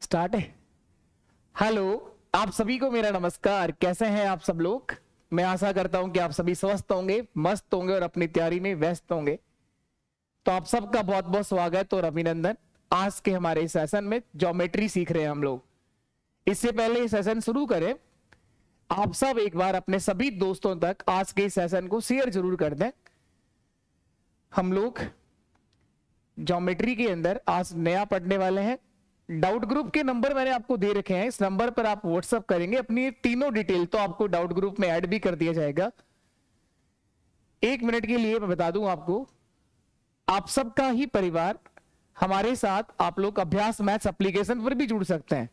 Start है। Hello, आप सभी को मेरा नमस्कार। कैसे हैं आप सब लोग? मैं आशा करता हूं कि आप सभी स्वस्थ होंगे, मस्त होंगे और अपनी तैयारी में व्यस्त होंगे। तो आप सबका बहुत बहुत स्वागत और अभिनंदन। आज के हमारे सेशन में ज्योमेट्री सीख रहे हैं हम लोग। इससे पहले ये सेशन शुरू करें, आप सब एक बार अपने सभी दोस्तों तक आज के सेशन को शेयर जरूर कर दें। हम लोग ज्योमेट्री के अंदर आज नया पढ़ने वाले हैं। डाउट ग्रुप के नंबर मैंने आपको दे रखे हैं, इस नंबर पर आप व्हाट्सअप करेंगे अपनी तीनों डिटेल, तो आपको डाउट ग्रुप में ऐड भी कर दिया जाएगा। 1 मिनट के लिए मैं बता दूं आपको, आप सबका ही परिवार हमारे साथ आप लोग अभ्यास मैथ्स एप्लीकेशन पर भी जुड़ सकते हैं।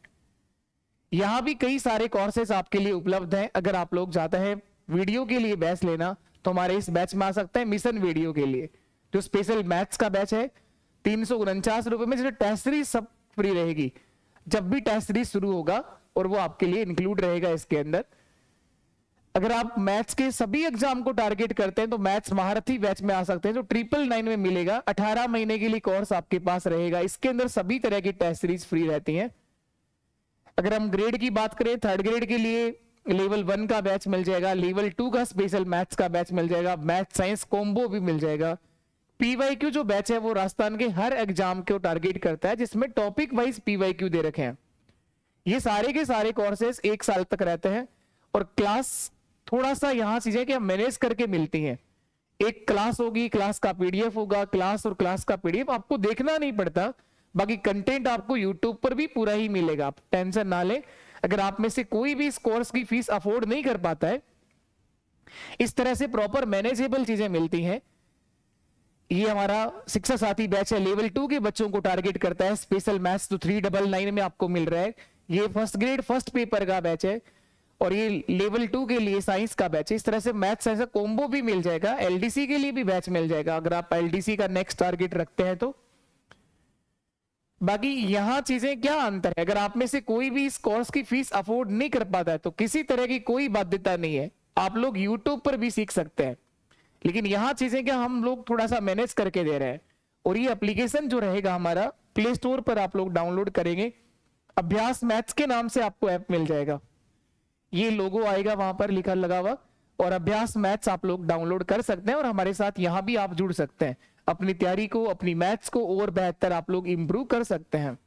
यहां भी कई सारे कोर्सेस आपके लिए उपलब्ध हैं। अगर आप लोग चाहते हैं वीडियो के लिए बैच लेना तो हमारे इस बैच में आ सकते हैं। मिशन वीडियो के लिए जो स्पेशल मैथ्स का बैच है 349 रुपए में, जिसमें टेस्ट सीरीज सब फ्री रहेगी। जब भी टेस्ट सीरीज शुरू होगा और वो आपके लिए इंक्लूड रहेगा इसके अंदर। अगर आप मैथ्स के सभी एग्जाम को टारगेट करते हैं तो मैथ्स महारथी बैच में आ सकते हैं, जो 999 में मिलेगा। 18 महीने के लिए कोर्स आपके पास रहेगा। इसके अंदर सभी तरह की टेस्ट सीरीज फ्री रहती हैं। अगर हम ग्रेड की बात करें, 3rd ग्रेड के लिए लेवल 1 का बैच मिल जाएगा, लेवल 2 का स्पेशल मैथ्स का बैच मिल जाएगा, मैथ साइंस कॉम्बो भी मिल जाएगा। पीवाईक्यू जो बैच है वो राजस्थान के हर एग्जाम को टारगेट करता है, जिसमें टॉपिक वाइज पीवाईक्यू दे रखे हैं। ये सारे के सारे कोर्सेस 1 साल तक रहते हैं और क्लास थोड़ा सा यहां चीजें कि मैनेज करके मिलती हैं। एक क्लास होगी, क्लास का पीडीएफ होगा, क्लास और क्लास का पीडीएफ आपको देखना नहीं पड़ता। बाकी कंटेंट आपको यूट्यूब पर भी पूरा ही मिलेगा, आप टेंशन ना लें। अगर आप में से कोई भी इस कोर्स की फीस अफोर्ड नहीं कर पाता है, इस तरह से प्रॉपर मैनेजेबल चीजें मिलती हैं। ये हमारा शिक्षा साथी बैच है, लेवल 2 के बच्चों को टारगेट करता है। स्पेशल मैथ्स तो 399 में आपको मिल रहा है। ये 1st ग्रेड 1st पेपर का बैच है और ये लेवल 2 के लिए साइंस का बैच है। इस तरह से मैथ्स ऐसा कॉम्बो भी मिल जाएगा। एलडीसी के लिए भी बैच मिल जाएगा अगर आप एलडीसी का नेक्स्ट टारगेट रखते हैं तो। बाकी यहां चीजें क्या अंतर है, अगर आप में से कोई भी इस कोर्स की फीस अफोर्ड नहीं कर पाता है तो किसी तरह की कोई बाध्यता नहीं है, आप लोग यूट्यूब पर भी सीख सकते हैं। लेकिन यहां चीजें क्या हम लोग थोड़ा सा मैनेज करके दे रहे हैं। और ये एप्लीकेशन जो रहेगा हमारा प्ले स्टोर पर आप लोग डाउनलोड करेंगे, अभ्यास मैथ्स के नाम से आपको ऐप मिल जाएगा। ये लोगो आएगा वहां पर लिखा लगा हुआ, और अभ्यास मैथ्स आप लोग डाउनलोड कर सकते हैं और हमारे साथ यहां भी आप जुड़ सकते हैं। अपनी तैयारी को, अपनी मैथ्स को और बेहतर आप लोग इंप्रूव कर सकते हैं।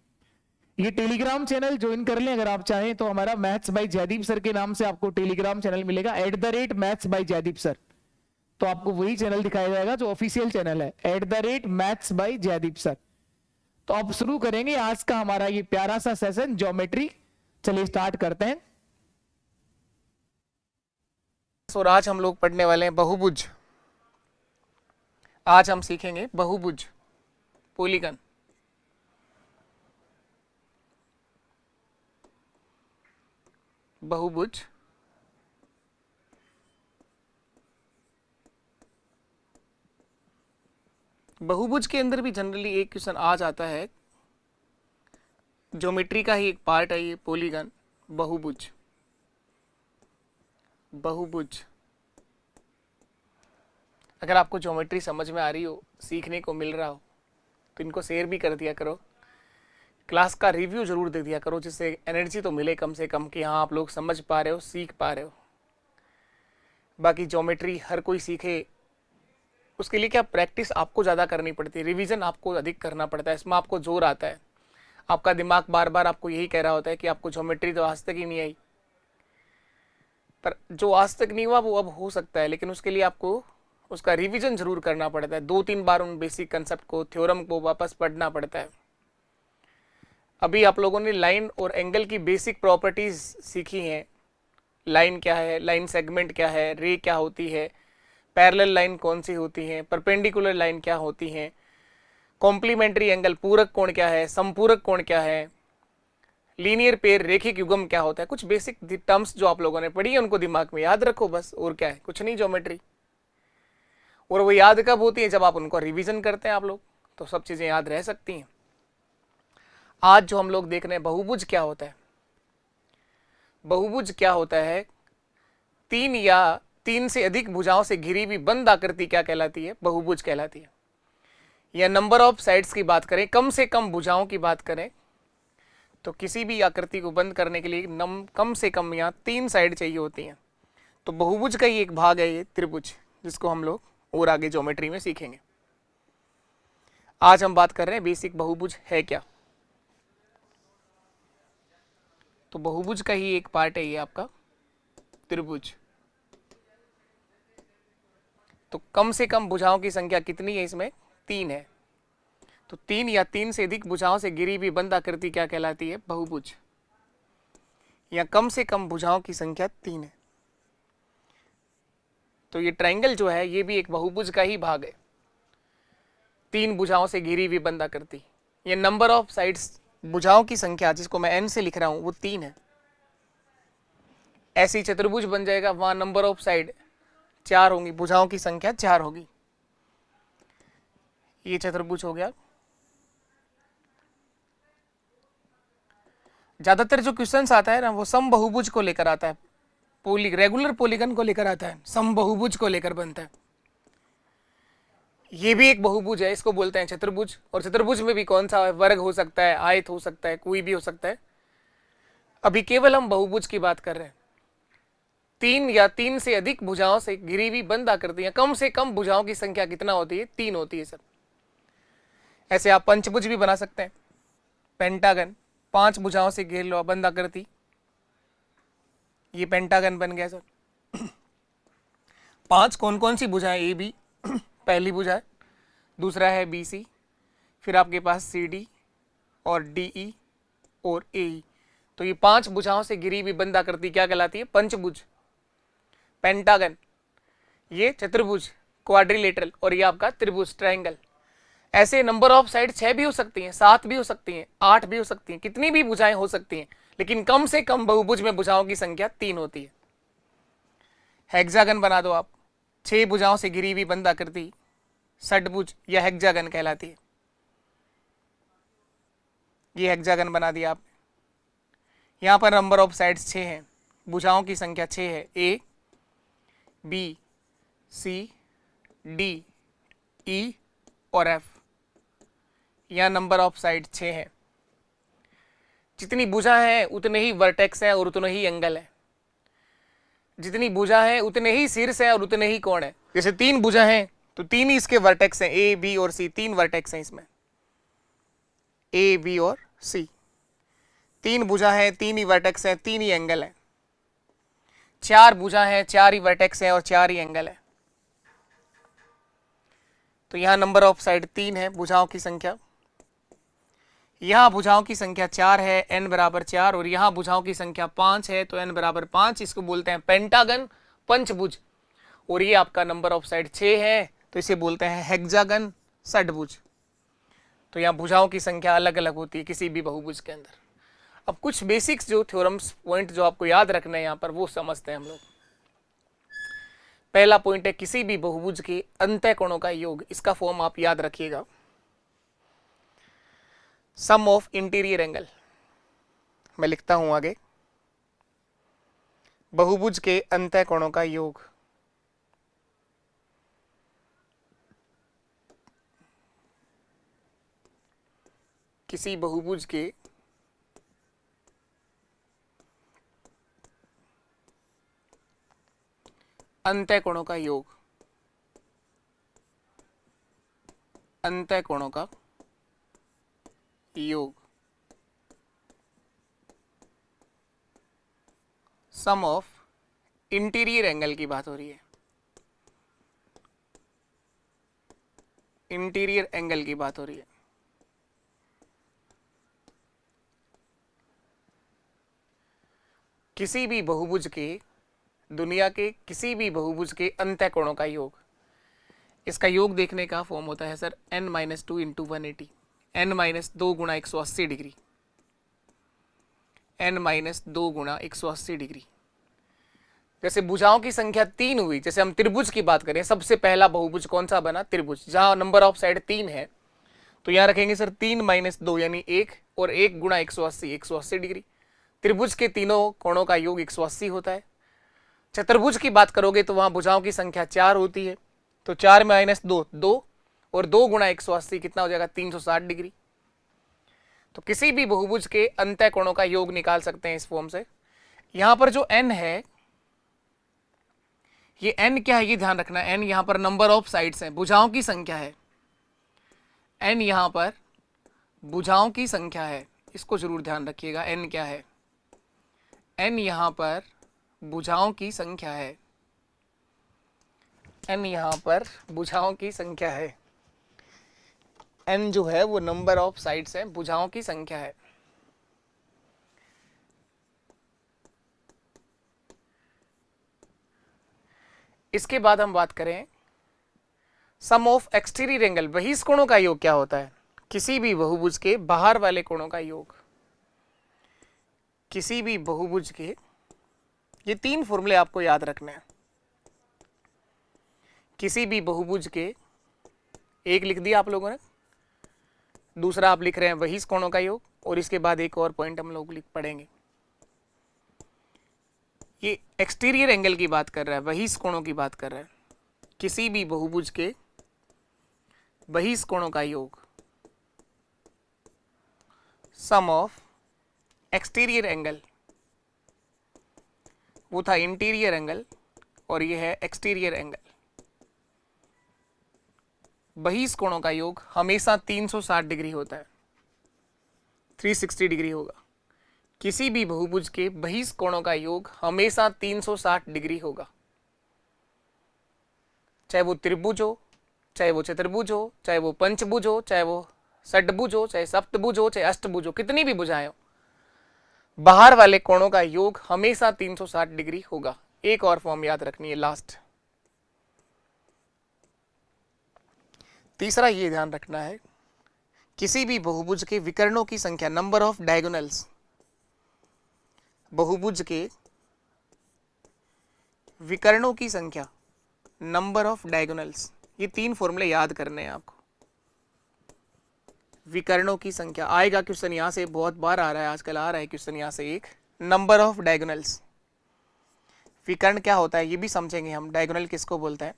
ये टेलीग्राम चैनल ज्वाइन कर लें अगर आप चाहें तो। हमारा मैथ्स बाय जयदीप सर के नाम से आपको टेलीग्राम चैनल मिलेगा, @मैथ्स बाय जयदीप सर। तो आपको वही चैनल दिखाया जाएगा जो ऑफिशियल चैनल है, @मैथ्स बाय जयदीप सर। तो अब शुरू करेंगे आज का हमारा ये प्यारा सा सेशन ज्योमेट्री। चलिए स्टार्ट करते हैं। और आज हम लोग पढ़ने वाले हैं बहुभुज। आज हम सीखेंगे बहुभुज, पॉलीगन। बहुभुज बहुभुज के अंदर भी जनरली एक क्वेश्चन आ जाता है, ज्योमेट्री का ही एक पार्ट है ये पॉलीगन। बहुभुज, बहुभुज। अगर आपको ज्योमेट्री समझ में आ रही हो, सीखने को मिल रहा हो, तो इनको शेयर भी कर दिया करो। क्लास का रिव्यू जरूर दे दिया करो, जिससे एनर्जी तो मिले कम से कम कि हाँ आप लोग समझ पा रहे हो, सीख पा रहे हो। बाकी ज्योमेट्री हर कोई सीखे, उसके लिए क्या प्रैक्टिस आपको ज़्यादा करनी पड़ती है, रिवीजन आपको अधिक करना पड़ता है, इसमें आपको जोर आता है। आपका दिमाग बार बार आपको यही कह रहा होता है कि आपको ज्योमेट्री तो आज तक ही नहीं आई। पर जो आज तक नहीं हुआ वो अब हो सकता है, लेकिन उसके लिए आपको उसका रिवीजन जरूर करना पड़ता है। 2-3 बार उन बेसिक कंसेप्ट को, थ्योरम को वापस पढ़ना पड़ता है। अभी आप लोगों ने लाइन और एंगल की बेसिक प्रॉपर्टीज सीखी हैं। लाइन क्या है, लाइन सेगमेंट क्या है, रे क्या होती है, पैरेलल लाइन कौन सी होती है, परपेंडिकुलर लाइन क्या होती है, कॉम्प्लीमेंट्री एंगल, पूरक कोण क्या है, संपूरक कोण क्या है, लीनियर पेयर, रेखिक युग्म क्या होता है। कुछ बेसिक टर्म्स जो आप लोगों ने पढ़ी है उनको दिमाग में याद रखो बस, और क्या है, कुछ नहीं ज्योमेट्री। और वो याद कब होती है, जब आप उनको रिवीजन करते हैं आप लोग, तो सब चीजें याद रह सकती हैं। आज जो हम लोग देख रहे हैं बहुभुज क्या होता है। बहुभुज क्या होता है, 3 या 3 से अधिक भुजाओं से घिरी हुई बंद आकृति क्या कहलाती है, बहुभुज कहलाती है। या नंबर ऑफ साइड्स की बात करें, कम से कम भुजाओं की बात करें तो किसी भी आकृति को बंद करने के लिए कम से कम यहाँ 3 साइड चाहिए होती हैं। तो बहुभुज का ही एक भाग है ये त्रिभुज, जिसको हम लोग और आगे ज्योमेट्री में सीखेंगे। आज हम बात कर रहे हैं बेसिक बहुभुज है क्या। तो बहुभुज का ही एक पार्ट है ये आपका त्रिभुज। तो कम से कम भुजाओं की संख्या कितनी है इसमें? 3 है। तो 3 या 3 से अधिक भुजाओं से घिरी हुई बंद आकृति क्या कहलाती है? बहुभुज। या कम से कम भुजाओं की संख्या 3 है। तो ये ट्रायंगल जो है ये भी एक बहुभुज का ही भाग है। 3 भुजाओं से घिरी हुई बंद आकृति। ये नंबर ऑफ साइड्स, भुजाओं की संख्या जिसको मैं n से लिख रहा हूं वो 3 है। ऐसी चतुर्भुज बन जाएगा, वहां नंबर ऑफ साइड 4 होंगी, भुजाओं की संख्या 4 होगी। ये चतुर्भुज हो गया। ज्यादातर जो क्वेश्चंस आता है ना वो सम बहुभुज को लेकर आता है, रेगुलर पॉलीगन को लेकर आता है, सम बहुभुज को लेकर बनता है। ये भी एक बहुभुज है, इसको बोलते हैं चतुर्भुज। और चतुर्भुज में भी कौन सा वर्ग हो सकता है, आयत हो सकता है, कोई भी हो सकता है। अभी केवल हम बहुभुज की बात कर रहे हैं। 3 या 3 से अधिक भुजाओं से घिरी हुई बंद आकृतियां, कम से कम भुजाओं की संख्या कितना होती है? 3 होती है सर। ऐसे आप पंचभुज भी बना सकते हैं, पेंटागन, 5 भुजाओं से घेर लो बंद आकृति, ये पेंटागन बन गया सर। 5 कौन कौन सी भुजाएं? ए बी पहली भुजा है, दूसरा है बी सी, फिर आपके पास सी डी और डी ई और ए ई। तो ये 5 भुजाओं से घिरी हुई बंद आकृति क्या कहलाती है? पंचभुज, पेंटागन। ये चतुर्भुज, क्वाड्रिलेटरल, और ये आपका त्रिभुज, ट्रायंगल। ऐसे नंबर ऑफ साइड 6 भी हो सकती हैं, 7 भी हो सकती हैं, 8 भी हो सकती हैं, कितनी भी भुजाएं हो सकती हैं, लेकिन कम से कम बहुभुज में भुजाओं की संख्या 3 होती है। हेक्सागन बना दो आप, 6 भुजाओं से घिरी हुई बंद आकृति षटभुज या हेक्सागन कहलाती है। ये हेक्सागन बना दिया आप। यहां पर नंबर ऑफ साइड्स 6 हैं, भुजाओं की संख्या 6 है, A B C D E और एफ। यहां नंबर ऑफ साइड 6 है। जितनी भुजा है उतने ही वर्टेक्स है और उतने ही एंगल है। जितनी भुजा है उतने ही शीर्ष है और उतने ही कोण है। जैसे 3 भुजा हैं तो 3 ही इसके वर्टेक्स हैं, ए बी और सी, 3 वर्टेक्स हैं इसमें, ए बी और सी। 3 भुजा है, 3 ही वर्टेक्स है, 3 ही एंगल है। 4 भुजा है, 4 ही वर्टेक्स है और 4 ही एंगल है। तो यहां नंबर ऑफ साइड 3 है, भुजाओं की संख्या। यहां भुजाओं की संख्या 4 है, n बराबर 4, और यहां भुजाओं की संख्या 5 है, तो n बराबर 5। इसको बोलते हैं पेंटागन, पंचभुज। और ये आपका नंबर ऑफ साइड 6 है, तो इसे बोलते हैं हेक्सागन, षटभुज। तो यहाँ भुजाओं की संख्या अलग अलग होती है किसी भी बहुभुज के अंदर। अब कुछ बेसिक्स जो थ्योरम्स पॉइंट जो आपको याद रखना है यहाँ पर, वो समझते हैं हम लोग। पहला पॉइंट है किसी भी बहुभुज के अंतःकोणों का योग। इसका फॉर्म आप याद रखिएगा, सम ऑफ इंटीरियर एंगल। मैं लिखता हूं आगे, बहुभुज के अंतःकोणों का योग। किसी बहुभुज के अंतःकोणों का योग, अंतःकोणों का योग, सम ऑफ इंटीरियर एंगल की बात हो रही है, इंटीरियर एंगल की बात हो रही है। किसी भी बहुभुज के, दुनिया के किसी भी बहुभुज के अंतःकोणों का योग। इसका योग देखने का फॉर्म होता है सर n-2 इंटू 180, n-2 गुणा 180 डिग्री, n-2 गुणा 180 डिग्री। जैसे भुजाओं की संख्या 3 हुई, जैसे हम त्रिभुज की बात करें, सबसे पहला बहुभुज कौन सा बना? त्रिभुज। जहां नंबर ऑफ साइड 3 है तो यहां रखेंगे सर 3-2 यानी 1, और 1 गुणा 180, 180 डिग्री। त्रिभुज के तीनों कोणों का योग 180 होता है। चतुर्भुज की बात करोगे तो वहां भुजाओं की संख्या 4 होती है, तो 4-2 2, और 2 गुणा 180 कितना हो जाएगा? 360 डिग्री। तो किसी भी बहुभुज के अंतः कोणों का योग निकाल सकते हैं इस फॉर्म से। यहां पर जो n है, ये n क्या है ये ध्यान रखना। n यहां पर नंबर ऑफ साइड्स है, भुजाओं की संख्या है। n यहां पर भुजाओं की संख्या है, इसको जरूर ध्यान रखिएगा। n क्या है? n यहां पर भुजाओं की संख्या है। n यहां पर भुजाओं की संख्या है। n जो है वो नंबर ऑफ साइड्स है, भुजाओं की संख्या है। इसके बाद हम बात करें सम ऑफ एक्सटीरियर एंगल, बहिष्कोणों का योग क्या होता है? किसी भी बहुभुज के बाहर वाले कोणों का योग। किसी भी बहुभुज के, ये तीन फॉर्मूले आपको याद रखने हैं। किसी भी बहुभुज के, एक लिख दिया आप लोगों ने, दूसरा आप लिख रहे हैं बहिष्कोणों का योग, और इसके बाद एक और पॉइंट हम लोग लिख पढ़ेंगे। ये एक्सटीरियर एंगल की बात कर रहा है, बहिष्कोणों की बात कर रहा है। किसी भी बहुभुज के बहिष्कोणों का योग, सम ऑफ एक्सटीरियर एंगल, वो था इंटीरियर एंगल और ये है एक्सटीरियर एंगल। बहिष्कोणों का योग हमेशा 360 डिग्री होता है, 360 डिग्री होगा। किसी भी बहुभुज के बहिष्कोणों का योग हमेशा 360 डिग्री होगा, चाहे वो त्रिभुज हो, चाहे वो चतुर्भुज हो, चाहे वो पंचभुज हो, चाहे वो षटभुज हो, चाहे सप्तभुज हो, चाहे अष्टभुज हो, कितनी भी भुजाएं हो, बाहर वाले कोणों का योग हमेशा 360 डिग्री होगा। एक और फॉर्म याद रखनी है लास्ट। तीसरा ये ध्यान रखना है, किसी भी बहुभुज के विकर्णों की संख्या, नंबर ऑफ डायगोनल्स, बहुभुज के विकर्णों की संख्या, नंबर ऑफ डायगोनल्स, ये तीन फॉर्मूले याद करने हैं आपको। विकर्णों की संख्या आएगा क्वेश्चन, यहां से बहुत बार आ रहा है, आजकल आ रहा है क्वेश्चन यहां से एक। नंबर ऑफ डायगोनल्स, विकर्ण क्या होता है ये भी समझेंगे हम, डायगोनल किसको बोलते हैं।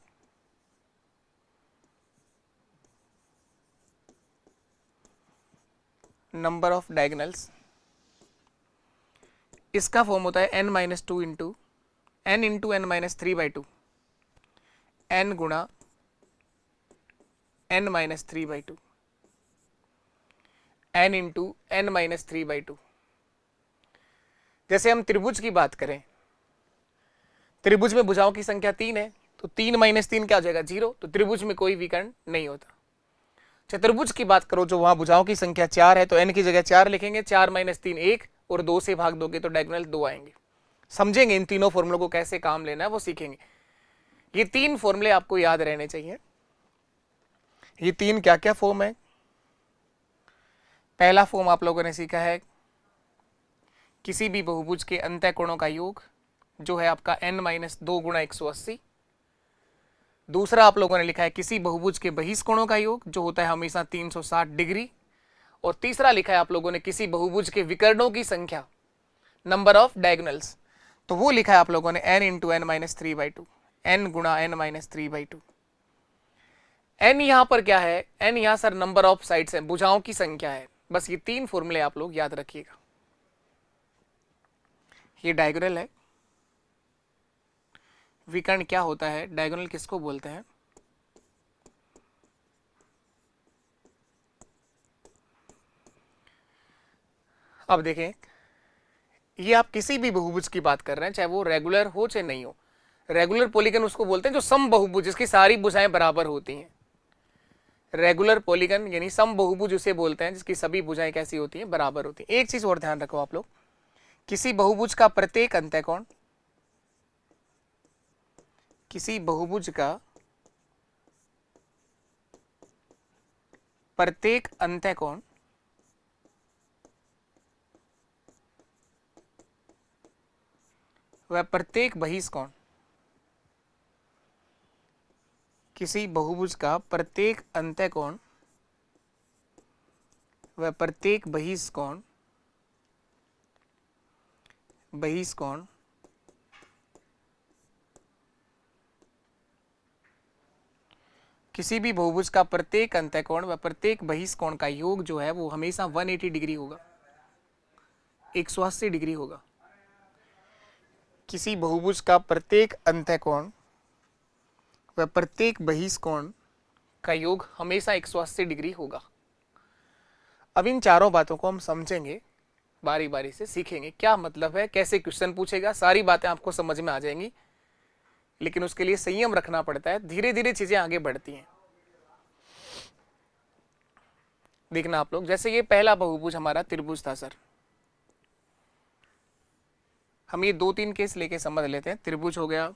नंबर ऑफ डायगोनल्स, इसका फॉर्म होता है n-2 into n into n-3/2, n गुणा n-3/2, n इंटू n-3/2। जैसे हम त्रिभुज की बात करें, त्रिभुज में भुजाओं की संख्या 3 है, तो 3 - 3 क्या हो जाएगा? 0। तो त्रिभुज में कोई विकर्ण नहीं होता। चतुर्भुज की बात करो, जो वहां भुजाओं की संख्या 4 है, तो n की जगह 4 लिखेंगे, 4 - 3 1, और 2 से भाग दोगे तो डायगोनल 2 आएंगे। समझेंगे इन तीनों फॉर्मूलों को कैसे काम लेना है, वो सीखेंगे। ये तीन फॉर्मूले आपको याद रहने चाहिए। ये तीन क्या क्या फॉर्म है? पहला फॉर्म आप लोगों ने सीखा है किसी भी बहुभुज के अंतः कोणों का योग, जो है आपका n-2 गुणा 180। दूसरा आप लोगों ने लिखा है किसी बहुभुज के बहिष्कोणों का योग, जो होता है हमेशा 360 डिग्री। और तीसरा लिखा है आप लोगों ने किसी बहुभुज के विकर्णों की संख्या, नंबर ऑफ डायगोनल्स, तो वो लिखा है आप लोगों ने n इंटू n-3/2, n गुणा n-3/2। n यहां पर क्या है? n यहां सर नंबर ऑफ साइड्स है, भुजाओं की संख्या है। बस ये तीन फॉर्मूले आप लोग याद रखिएगा। ये डायगोनल है, विकर्ण क्या होता है, डायगोनल किसको बोलते हैं? अब देखें, ये आप किसी भी बहुभुज की बात कर रहे हैं, चाहे वो रेगुलर हो चाहे नहीं हो। रेगुलर पॉलीगन उसको बोलते हैं जो सम बहुभुज, जिसकी सारी भुजाएं बराबर होती हैं। रेगुलर पॉलीगन यानी सम बहुभुज उसे बोलते हैं जिसकी सभी भुजाएं कैसी होती हैं? बराबर होती हैं। एक चीज और ध्यान रखो आप लोग, किसी बहुभुज का प्रत्येक अंतःकोण, किसी बहुभुज का प्रत्येक अंतःकोण वह प्रत्येक बहिष्कोण, किसी बहुभुज का प्रत्येक अंतःकोण वह प्रत्येक बहिष्कोण किसी भी बहुभुज का प्रत्येक अंतःकोण व प्रत्येक बहिष्कोण का योग जो है वो हमेशा 180 डिग्री होगा, 180 डिग्री होगा। किसी बहुभुज का प्रत्येक अंतःकोण व प्रत्येक बहिष्कोण का योग हमेशा 180 डिग्री होगा। अब इन चारों बातों को हम समझेंगे, बारी बारी से सीखेंगे क्या मतलब है, कैसे क्वेश्चन पूछेगा, सारी बातें आपको समझ में आ जाएंगी। लेकिन उसके लिए संयम रखना पड़ता है, धीरे धीरे चीजें आगे बढ़ती हैं। देखना आप लोग, जैसे ये पहला बहुभुज हमारा त्रिभुज था सर, हम ये 2-3 केस लेके समझ लेते हैं। त्रिभुज हो गया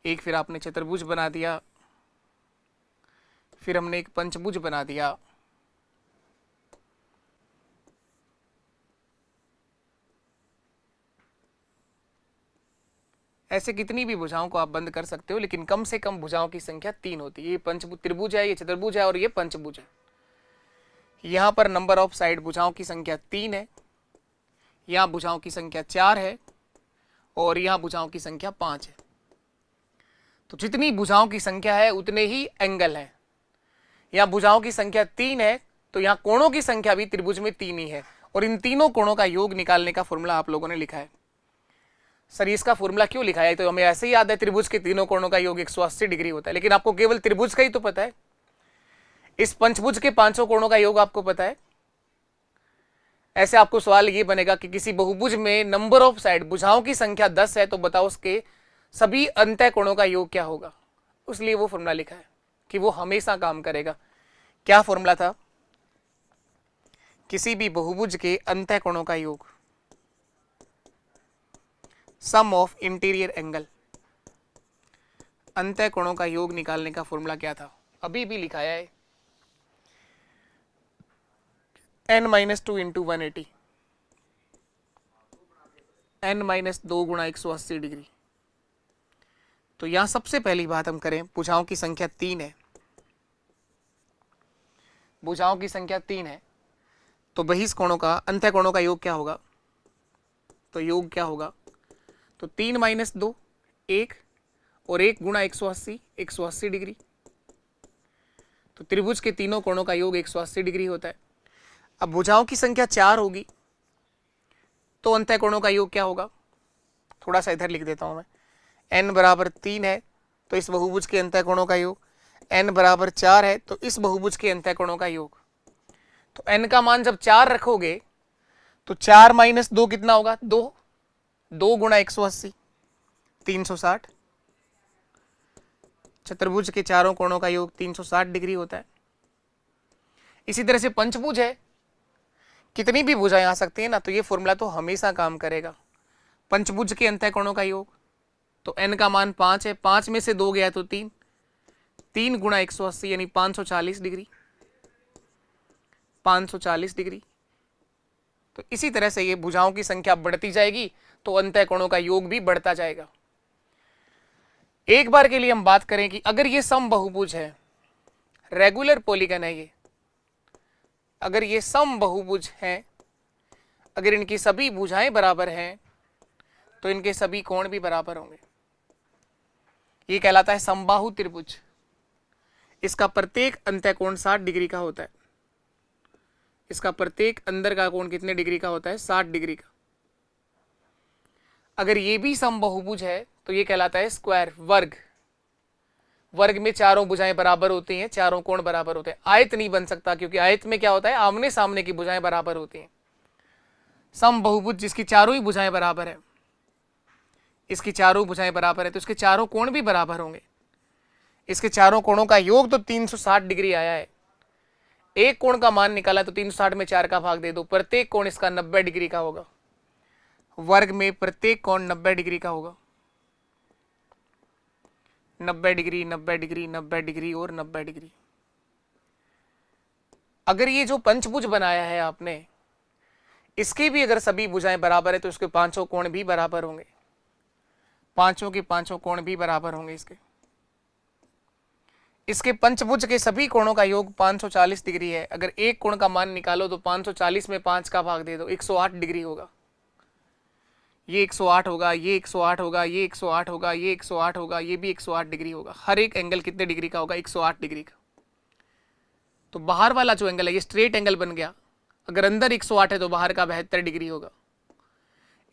एक, फिर आपने चतुर्भुज बना दिया, फिर हमने एक पंचभुज बना दिया, ऐसे कितनी भी भुजाओं को आप बंद कर सकते हो, लेकिन कम से कम भुजाओं की संख्या 3 होती है। ये पंचभुज त्रिभुज है, ये चतुर्भुज है और ये पंचभुज है। यहां पर नंबर ऑफ साइड भुजाओं की संख्या 3 है, यहां भुजाओं की संख्या 4 है और यहां भुजाओं की संख्या 5 है। तो जितनी भुजाओं की संख्या है उतने ही एंगल हैं। यहां भुजाओं की संख्या 3 है तो यहां कोणों की संख्या भी त्रिभुज में 3 ही है, और इन तीनों कोणों का योग निकालने का फॉर्मूला आप लोगों ने लिखा है। सर इसका फॉर्मूला क्यों लिखा है? तो हमें ऐसे ही याद है त्रिभुज के तीनों कोणों का योग 180 डिग्री होता है, लेकिन आपको केवल त्रिभुज का ही तो पता है। इस पंचभुज के 5 कोणों का योग आपको पता है। ऐसे आपको सवाल ये बनेगा कि किसी बहुभुज में नंबर ऑफ साइड भुजाओं की संख्या 10 है, तो बताओ उसके सभी अंतः कोणों का योग क्या होगा। इसलिए वो फॉर्मूला लिखा है कि वो हमेशा काम करेगा। क्या फॉर्मूला था? किसी भी बहुभुज के अंतः कोणों का योग, सम ऑफ इंटीरियर एंगल। अंतः कोणों का योग निकालने का फॉर्मूला क्या था? अभी भी लिखाया है, n-2 इंटू 180, n-2 गुणा 180 डिग्री। तो यहां सबसे पहली बात हम करें, भुजाओं की संख्या 3 है, भुजाओं की संख्या 3 है, तो बहिष्कोणों का अंतः कोणों का योग क्या होगा? तो योग क्या होगा? तो 3 - 2 1 और 1 गुणा 180, 180 डिग्री। तो त्रिभुज के तीनों कोणों का योग 180 डिग्री होता है। अब भुजाओं की संख्या 4 होगी तो अंतः कोणों का योग क्या होगा? थोड़ा सा इधर लिख देता हूं मैं। n बराबर 3 है तो इस बहुभुज के अंतः कोणों का योग, n बराबर 4 है तो इस बहुभुज के अंतः कोणों का योग। तो n का मान जब 4 रखोगे तो 4 - 2 कितना होगा? 2, 2 गुणा 180, 360। चतुर्भुज के चारों कोणों का योग 360 डिग्री होता है। इसी तरह से पंचभुज है, कितनी भी भुजाएं आ सकती है ना, तो ये फॉर्मूला तो हमेशा काम करेगा। पंचभुज के अंतः कोणों का योग, तो n का मान 5 है, 5 में से 2 गया तो 3, 3 गुणा 180 यानी 540 डिग्री, 540 डिग्री। तो इसी तरह से ये भुजाओं की संख्या बढ़ती जाएगी तो अंतः कोणों का योग भी बढ़ता जाएगा। एक बार के लिए हम बात करें कि अगर ये सम बहुभुज है, रेगुलर पॉलीगन है ये, अगर ये सम बहुभुज है, अगर इनकी सभी भुजाएं बराबर हैं तो इनके सभी कोण भी बराबर होंगे। ये कहलाता है समबाहु त्रिभुज। इसका प्रत्येक अंतः कोण 60 डिग्री का होता है। इसका प्रत्येक अंदर का कोण कितने डिग्री का होता है? 60 डिग्री का। अगर ये भी समबाहुभुज है तो ये कहलाता है स्क्वायर, वर्ग। वर्ग में चारों भुजाएं बराबर होती हैं, चारों कोण बराबर होते हैं। आयत नहीं बन सकता क्योंकि आयत में क्या होता है? आमने सामने की भुजाएं बराबर होती हैं। समबाहुभुज जिसकी चारों ही भुजाएं बराबर है, इसकी चारों भुजाएं बराबर है तो इसके चारों कोण भी बराबर होंगे। इसके चारों कोणों का योग तो 360 डिग्री आया है। एक कोण का मान निकाला तो 360 में 4 का भाग दे दो, प्रत्येक कोण इसका 90 डिग्री का होगा। वर्ग में प्रत्येक कोण 90 डिग्री का होगा। 90 डिग्री, 90 डिग्री, 90 डिग्री और 90 डिग्री। अगर ये जो पंचभुज बनाया है आपने, इसके भी अगर सभी भुजाएं बराबर है तो इसके पांचों कोण भी बराबर होंगे। पांचों के पांचों कोण भी बराबर होंगे इसके। इसके पंचभुज के सभी कोणों का योग 540 डिग्री है। अगर एक कोण का मान निकालो तो 540 में 5 का भाग दे दो, 108 डिग्री होगा। ये 108 होगा, ये 108 होगा, ये 108 होगा, ये 108 होगा, ये भी 108 डिग्री होगा। हर एक एंगल कितने डिग्री का होगा? 108 डिग्री का। तो बाहर वाला जो एंगल है ये स्ट्रेट एंगल बन गया। अगर अंदर 108 है तो बाहर का 72 डिग्री होगा।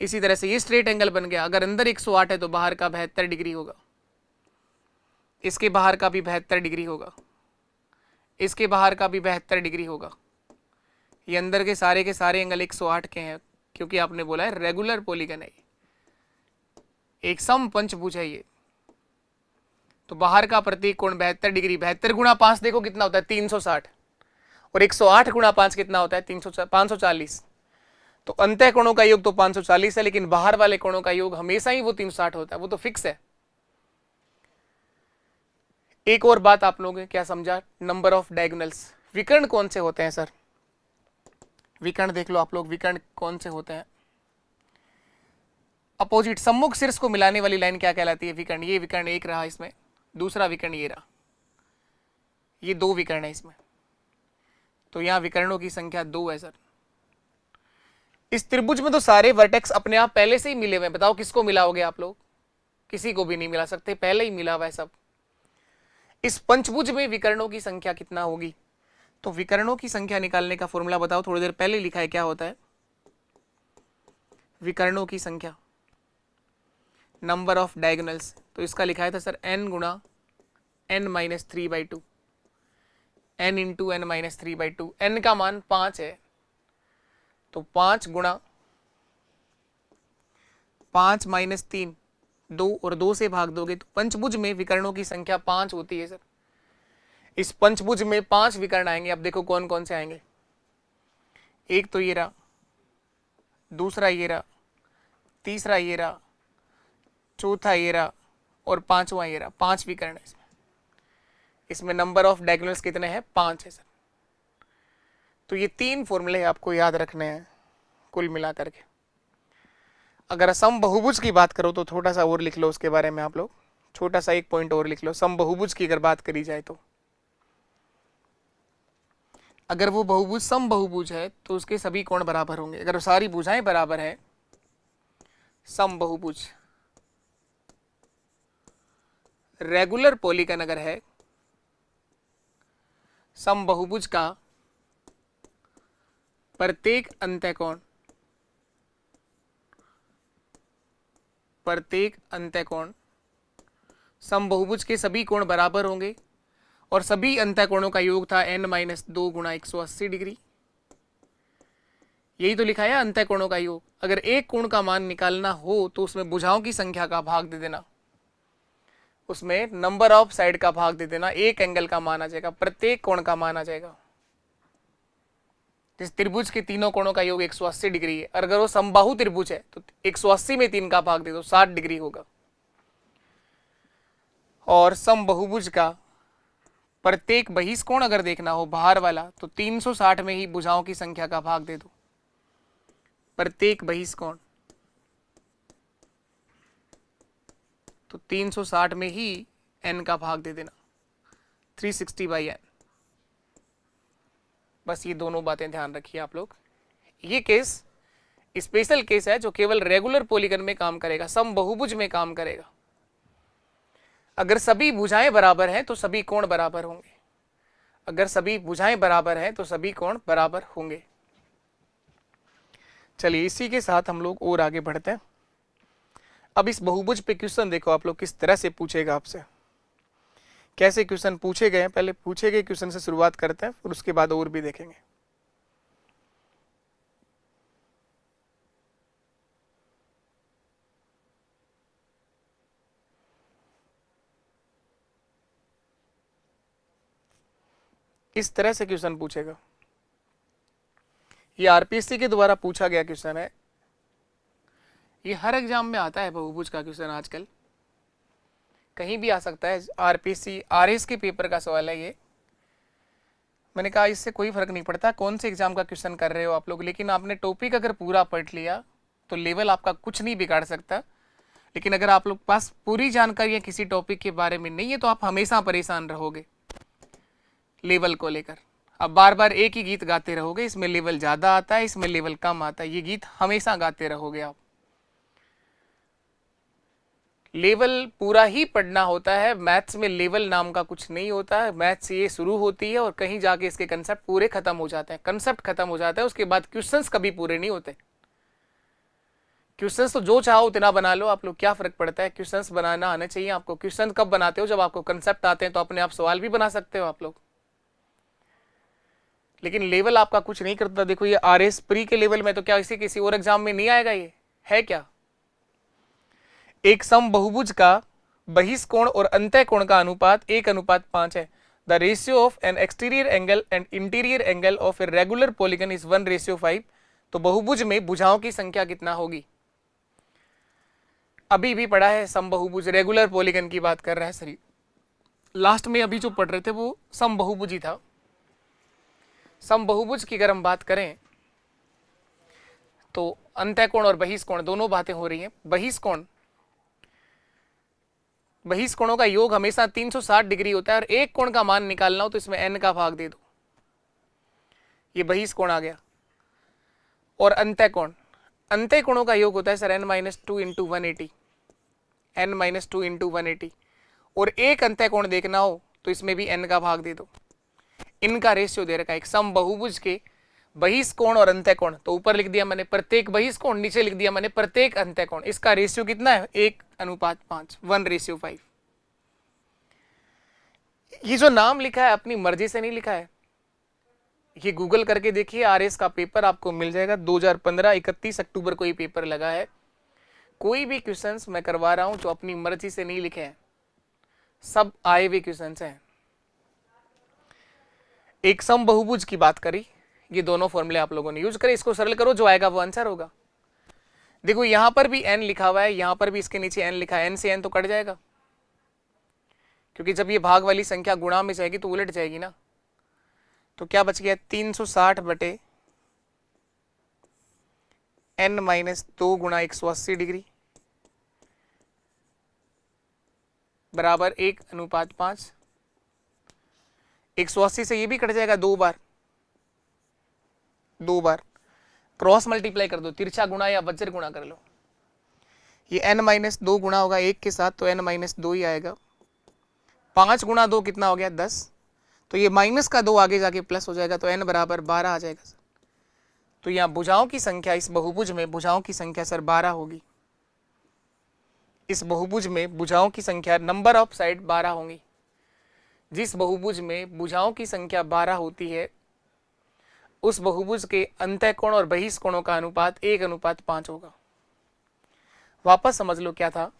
इसी तरह से ये स्ट्रेट एंगल बन गया, अगर अंदर 108 है तो बाहर का 72 डिग्री होगा। इसके बाहर का भी 72 डिग्री होगा, इसके बाहर का भी 72 डिग्री होगा। ये अंदर के सारे एंगल 108 के हैं, क्योंकि आपने बोला है रेगुलर पॉलीगन है, एक सम पंचभुज है ये। तो बाहर का प्रत्येक कोण 72 डिग्री, 72 गुणा 5 देखो कितना होता है? 360, और 108 गुणा 5 कितना होता है? 540। तो अंतः कोणों का योग तो 540 है, लेकिन बाहर वाले कोणों का योग हमेशा ही वो 360 होता है, वो तो फिक्स है। एक और बात आप लोगों ने क्या समझा? Number of diagonals. विकर्ण कौन से होते हैं सर? विकर्ण देख लो आप लोग, विकर्ण कौन से होते हैं? अपोजिट सम्मुख शीर्ष को मिलाने वाली लाइन क्या कहलाती है? विकर्ण। ये विकर्ण एक रहा इसमें, दूसरा विकर्ण ये रहा, ये 2 विकर्ण है इसमें। तो यहां विकर्णों की संख्या 2 है सर। इस त्रिभुज में तो सारे वर्टेक्स अपने आप पहले से ही मिले हुए हैं। बताओ किसको मिलाओगे आप लोग? किसी को भी नहीं मिला सकते, पहले ही मिला हुआ है सब। इस पंचभुज में विकर्णों की संख्या कितना होगी? तो विकर्णों की संख्या निकालने का फॉर्मूला बताओ, थोड़ी देर पहले लिखा है, क्या होता है? विकर्णों की संख्या, नंबर ऑफ डायगोनल्स। तो इसका लिखा था सर n गुणा n-3/2, n into n-3/2। n का मान 5 है, तो 5 गुणा 5 माइनस 3, 2, और 2 से भाग दोगे तो पंचभुज में विकर्णों की संख्या 5 होती है सर। इस पंचभुज में 5 विकर्ण आएंगे। अब देखो कौन कौन से आएंगे। एक तो ये रहा, दूसरा ये रहा, तीसरा ये रहा, चौथा ये रहा, और पांचवा ये रहा। 5 विकर्ण है इसमें। इसमें नंबर ऑफ डायगोनल्स कितने हैं? 5 है सर। तो ये 3 फॉर्मूले आपको याद रखने हैं कुल मिला करके। अगर समबहुभुज की बात करो तो थोड़ा सा और लिख लो उसके बारे में आप लोग, छोटा सा एक पॉइंट और लिख लो। समबहुभुज की अगर बात करी जाए तो अगर वो बहुभुज समबहुभुज है तो उसके सभी कोण बराबर होंगे। अगर सारी भुजाएं बराबर है, समबहुभुज रेगुलर पॉलीगन अगर है, समबहुभुज का प्रत्येक अंतःकोण समबहुभुज के सभी कोण बराबर होंगे, और सभी अंतःकोणों का योग था n-2 गुणा 180 डिग्री। यही तो लिखा है अंतःकोणों का योग। अगर एक कोण का मान निकालना हो तो उसमें भुजाओं की संख्या का भाग दे देना, उसमें नंबर ऑफ साइड का भाग दे देना, एक एंगल का मान आ जाएगा, प्रत्येक कोण का मान आ जाएगा। जिस त्रिभुज के तीनों कोणों का योग 180 डिग्री है, अगर वो समबाहु त्रिभुज है तो 180 में 3 का भाग दे दो, 60 डिग्री होगा। और समबहुभुज का प्रत्येक बहिष्कोण अगर देखना हो बाहर वाला तो 360 में ही भुजाओं की संख्या का भाग दे दो, प्रत्येक बहिष्कोण। तो 360 में ही n का भाग दे देना, 360/n। बस ये दोनों बातें ध्यान रखिए आप लोग। ये केस स्पेशल केस है जो केवल रेगुलर पॉलीगन में काम करेगा, समबहुभुज में काम करेगा। अगर सभी भुजाएं बराबर हैं तो सभी कोण बराबर होंगे, अगर सभी भुजाएं बराबर हैं तो सभी कोण बराबर होंगे। चलिए इसी के साथ हम लोग और आगे बढ़ते हैं। अब इस बहुभुज पे क्वेश्चन देखो आप लोग किस तरह से पूछेगा आपसे, कैसे क्वेश्चन पूछे गए। पहले पूछे गए क्वेश्चन से शुरुआत करते हैं, फिर उसके बाद और भी देखेंगे। इस तरह से क्वेश्चन पूछेगा। ये आरपीएससी के द्वारा पूछा गया क्वेश्चन है। ये हर एग्जाम में आता है बहुभुज का क्वेश्चन, आजकल कहीं भी आ सकता है। आरपीएससी आरएस के पेपर का सवाल है ये। मैंने कहा इससे कोई फर्क नहीं पड़ता कौन से एग्जाम का क्वेश्चन कर रहे हो आप लोग, लेकिन आपने टॉपिक अगर पूरा पढ़ लिया तो लेवल आपका कुछ नहीं बिगाड़ सकता। लेकिन अगर आप लोग पास पूरी जानकारी है किसी टॉपिक के बारे में नहीं है तो आप हमेशा परेशान रहोगे लेवल को लेकर। अब बार बार एक ही गीत गाते रहोगे, इसमें लेवल ज़्यादा आता है, इसमें लेवल कम आता है, ये गीत हमेशा गाते रहोगे आप। लेवल पूरा ही पढ़ना होता है, मैथ्स में लेवल नाम का कुछ नहीं होता है। मैथ्स ये शुरू होती है और कहीं जाके इसके कंसेप्ट पूरे खत्म हो जाते हैं, कंसेप्ट खत्म हो जाता है, उसके बाद क्वेश्चंस कभी पूरे नहीं होते। क्वेश्चंस तो जो चाहो उतना बना लो आप लोग, क्या फर्क पड़ता है, क्वेश्चंस बनाना आना चाहिए आपको। क्वेश्चन कब बनाते हो, जब आपको कंसेप्ट आते हैं, तो अपने आप सवाल भी बना सकते हो आप लोग, लेकिन लेवल आपका कुछ नहीं करता। देखो ये RS प्री के लेवल में तो क्या इसी किसी और एग्जाम में नहीं आएगा, ये है क्या। एक सम बहुभुज का बहिष्कोण और अंतःकोण का अनुपात 1:5 है। The ratio of N exterior angle and interior angle of a regular polygon is 1:5। तो बहुभुज में भुजाओं की संख्या कितना होगी। अभी भी पढ़ा है समबहुभुज, रेगुलर पॉलीगन की बात कर रहा है सर। लास्ट में अभी जो पढ़ रहे थे वो समबहुभुज ही था। समबहुभुज की अगर हम बात करें तो अंतःकोण और बहिष्कोण दोनों बातें हो रही हैं। बहिष्कोणों का योग हमेशा 360 डिग्री होता है, और एक कोण का मान निकालना हो तो इसमें n का भाग दे दो, ये बहिष्कोण आ गया। और अंतःकोणों का योग होता है sir n-2 into 180, n-2 into 180। और एक अंतःकोण देखना हो तो इसमें भी n का भाग दे दो। इनका रेशियो दे रखा है एक समबहुभुज के बहिष्कोण और अंतःकोण, तो ऊपर लिख दिया मैंने प्रत्येक बहिष्कोण, नीचे लिख दिया मैंने प्रत्येक अंतःकोण। इसका रेशियो कितना है 1:5, 1:5। ये जो नाम लिखा है अपनी मर्जी से नहीं लिखा है, ये गूगल करके देखिए, RS का पेपर आपको मिल जाएगा। 2015 31 अक्टूबर को ये पेपर लगा है। कोई भी क्वेश्चंस मैं करवा रहा हूं जो अपनी मर्जी से नहीं लिखे हैं, सब आए हुए क्वेश्चंस हैं। एक समबहुभुज की बात करी, ये दोनों फॉर्मूले आप लोगों ने यूज करे, इसको सरल करो, जो आएगा वो आंसर होगा। देखो यहां पर भी n लिखा हुआ है, यहां पर भी इसके नीचे n लिखा है, n से n तो कट जाएगा, क्योंकि जब ये भाग वाली संख्या गुणा में जाएगी तो उलट जाएगी ना। तो क्या बच गया 360 बटे n-2 गुणा 180 डिग्री बराबर 1:5। 180 से ये भी कट जाएगा दो बार क्रॉस मल्टीप्लाई कर दो, तिरछा गुणा या वज्र गुणा कर लो। ये n-2 गुणा होगा 1 के साथ तो n-2 ही आएगा। 5 गुणा 2 कितना हो गया 10, तो ये माइनस का 2 आगे जाके प्लस हो जाएगा, तो n बराबर 12 आ जाएगा सर। तो यहाँ भुजाओं की संख्या, इस बहुभुज में भुजाओं की संख्या सर 12 होगी। इस बहुभुज में भुजाओं की संख्या, नंबर ऑफ साइड 12 होंगी। जिस बहुभुज में भुजाओं की संख्या 12 होती है उस बहुभुज के अंतःकोण और बहिष्कोणों का अनुपात 1:5 होगा। वापस समझ लो क्या था,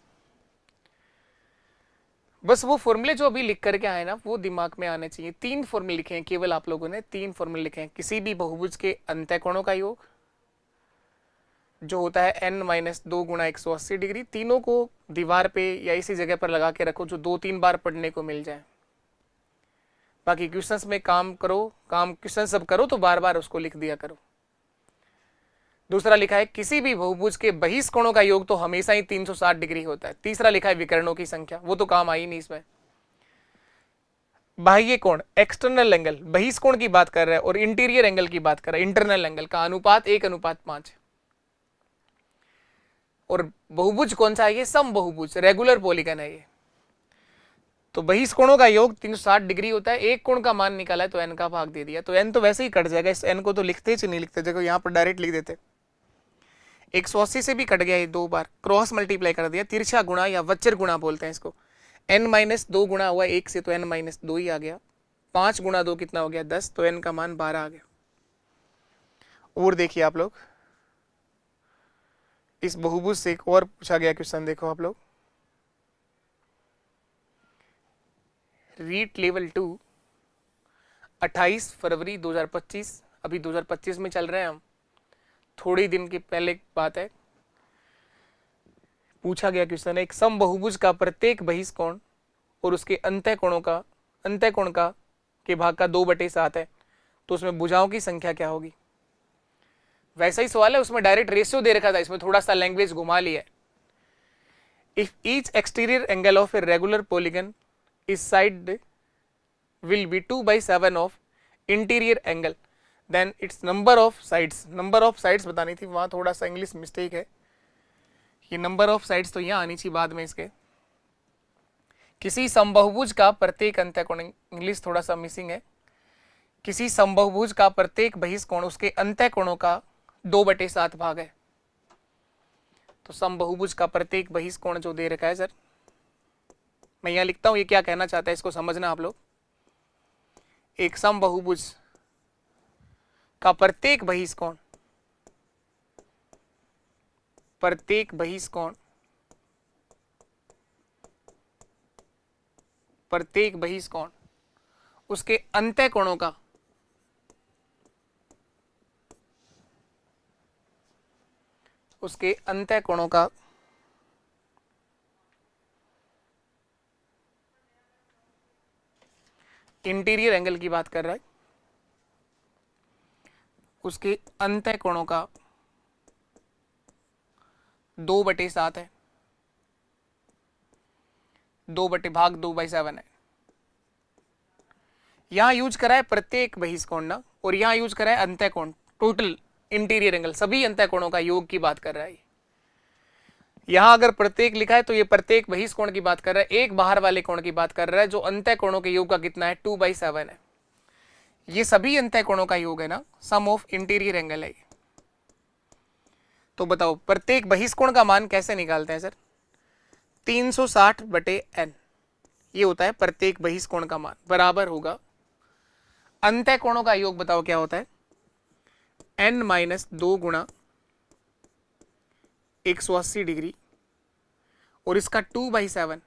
बस वो फॉर्मूले जो अभी लिख करके आए ना वो दिमाग में आने चाहिए। 3 फॉर्मूले लिखे हैं केवल आप लोगों ने, 3 फॉर्मूले लिखे हैं। किसी भी बहुभुज के अंतःकोणों का योग जो होता है n-2 गुणा 180 डिग्री, तीनों को दीवार पे या इसी जगह पर लगा के रखो जो 2-3 बार पढ़ने को मिल जाए। बाकी क्वेश्चंस में काम करो, क्वेश्चन सब करो तो बार बार उसको लिख दिया करो। दूसरा लिखा है किसी भी बहुभुज के बहिष्कोणों का योग तो हमेशा ही 360 डिग्री होता है। तीसरा लिखा है विकर्णों की संख्या, वो तो काम आई नहीं इसमें। बाह्य कोण एक्सटर्नल एंगल, बहिष्कोण की बात कर रहा है, और इंटीरियर एंगल की बात कर रहा है, इंटरनल एंगल का अनुपात 1:5। और बहुभुज कौन सा है ये, समबहुभुज, रेगुलर पॉलीगन है ये। तो बहिष्कोणों का योग 360 डिग्री होता है। एक कोण का मान निकाला है तो n का भाग दे दिया, तो n तो वैसे ही कट जाएगा। इस n को तो लिखते ही नहीं लिखते, देखो यहाँ पर डायरेक्ट लिख देते। 180 से भी कट गया, ये 2 बार क्रॉस मल्टीप्लाई कर दिया, तिरछा गुणा या वज्र गुणा बोलते हैं इसको। n-2 गुणा हुआ 1 से तो n-2 ही आ गया। 5 गुणा 2 कितना हो गया 10, तो n का मान 12 आ गया। और देखिए आप लोग, इस बहुभुज से एक और पूछा गया क्वेश्चन, देखो आप लोग, रीट लेवल 2 28 फरवरी 2025, अभी 2025 में चल रहे हैं हम, थोड़ी दिन के पहले बात है। पूछा गया क्वेश्चन है, एक समबहुभुज का प्रत्येक बहिष्कोण और उसके अंतःकोण का के भाग का 2/7 है, तो उसमें भुजाओं की संख्या क्या होगी। वैसा ही सवाल है, उसमें डायरेक्ट रेशियो दे रखा था, इसमें थोड़ा सा लैंग्वेज घुमा लिया है। If each exterior angle of a regular polygon इस side will be 2/7 of interior angle, then its number of sides बतानी थी, वहां थोड़ा सा इंग्लिश मिस्टेक है। ये नंबर ऑफ साइड्स तो यहाँ आनी चाहिए बाद में इसके। किसी समबाहुभुज का प्रत्येक अंतःकोण, इंग्लिश थोड़ा सा मिसिंग है, किसी समबाहुभुज का प्रत्येक बहिष्कोण उसके अंतःकोणों का 2/7 भाग है। तो समबाहुभुज का प्रत्येक बहिष्कोण जो दे रखा है सर, मैं यहां लिखता हूं, ये क्या कहना चाहता है इसको समझना आप लोग। एक समबाहुभुज का प्रत्येक बहिष्कोण, प्रत्येक बहिष्कोण, प्रत्येक बहिष्कोण उसके अंतःकोणों का इंटीरियर एंगल की बात कर रहा है, उसके अंतःकोणों का 2/7 है, 2/7 है। यहां यूज करा है प्रत्येक बहिष्कोण ना, और यहां यूज करा है अंतःकोण, टोटल इंटीरियर एंगल, सभी अंतःकोणों का योग की बात कर रहा है। यहां अगर प्रत्येक लिखा है तो ये प्रत्येक बहिष्कोण की बात कर रहा है, एक बाहर वाले कोण की बात कर रहा है, जो अंतःकोणों के योग का कितना है 2/7 है। ये सभी अंतःकोणों का योग है ना, सम ऑफ इंटीरियर एंगल है। तो बताओ प्रत्येक बहिष्कोण का मान कैसे निकालते हैं सर? 360/n, ये होता है प्रत्येक बहिष्कोण का मान, बराबर होगा अंतःकोणों का योग। बताओ क्या होता है? n-2 गुणा 180 डिग्री और इसका 2/7,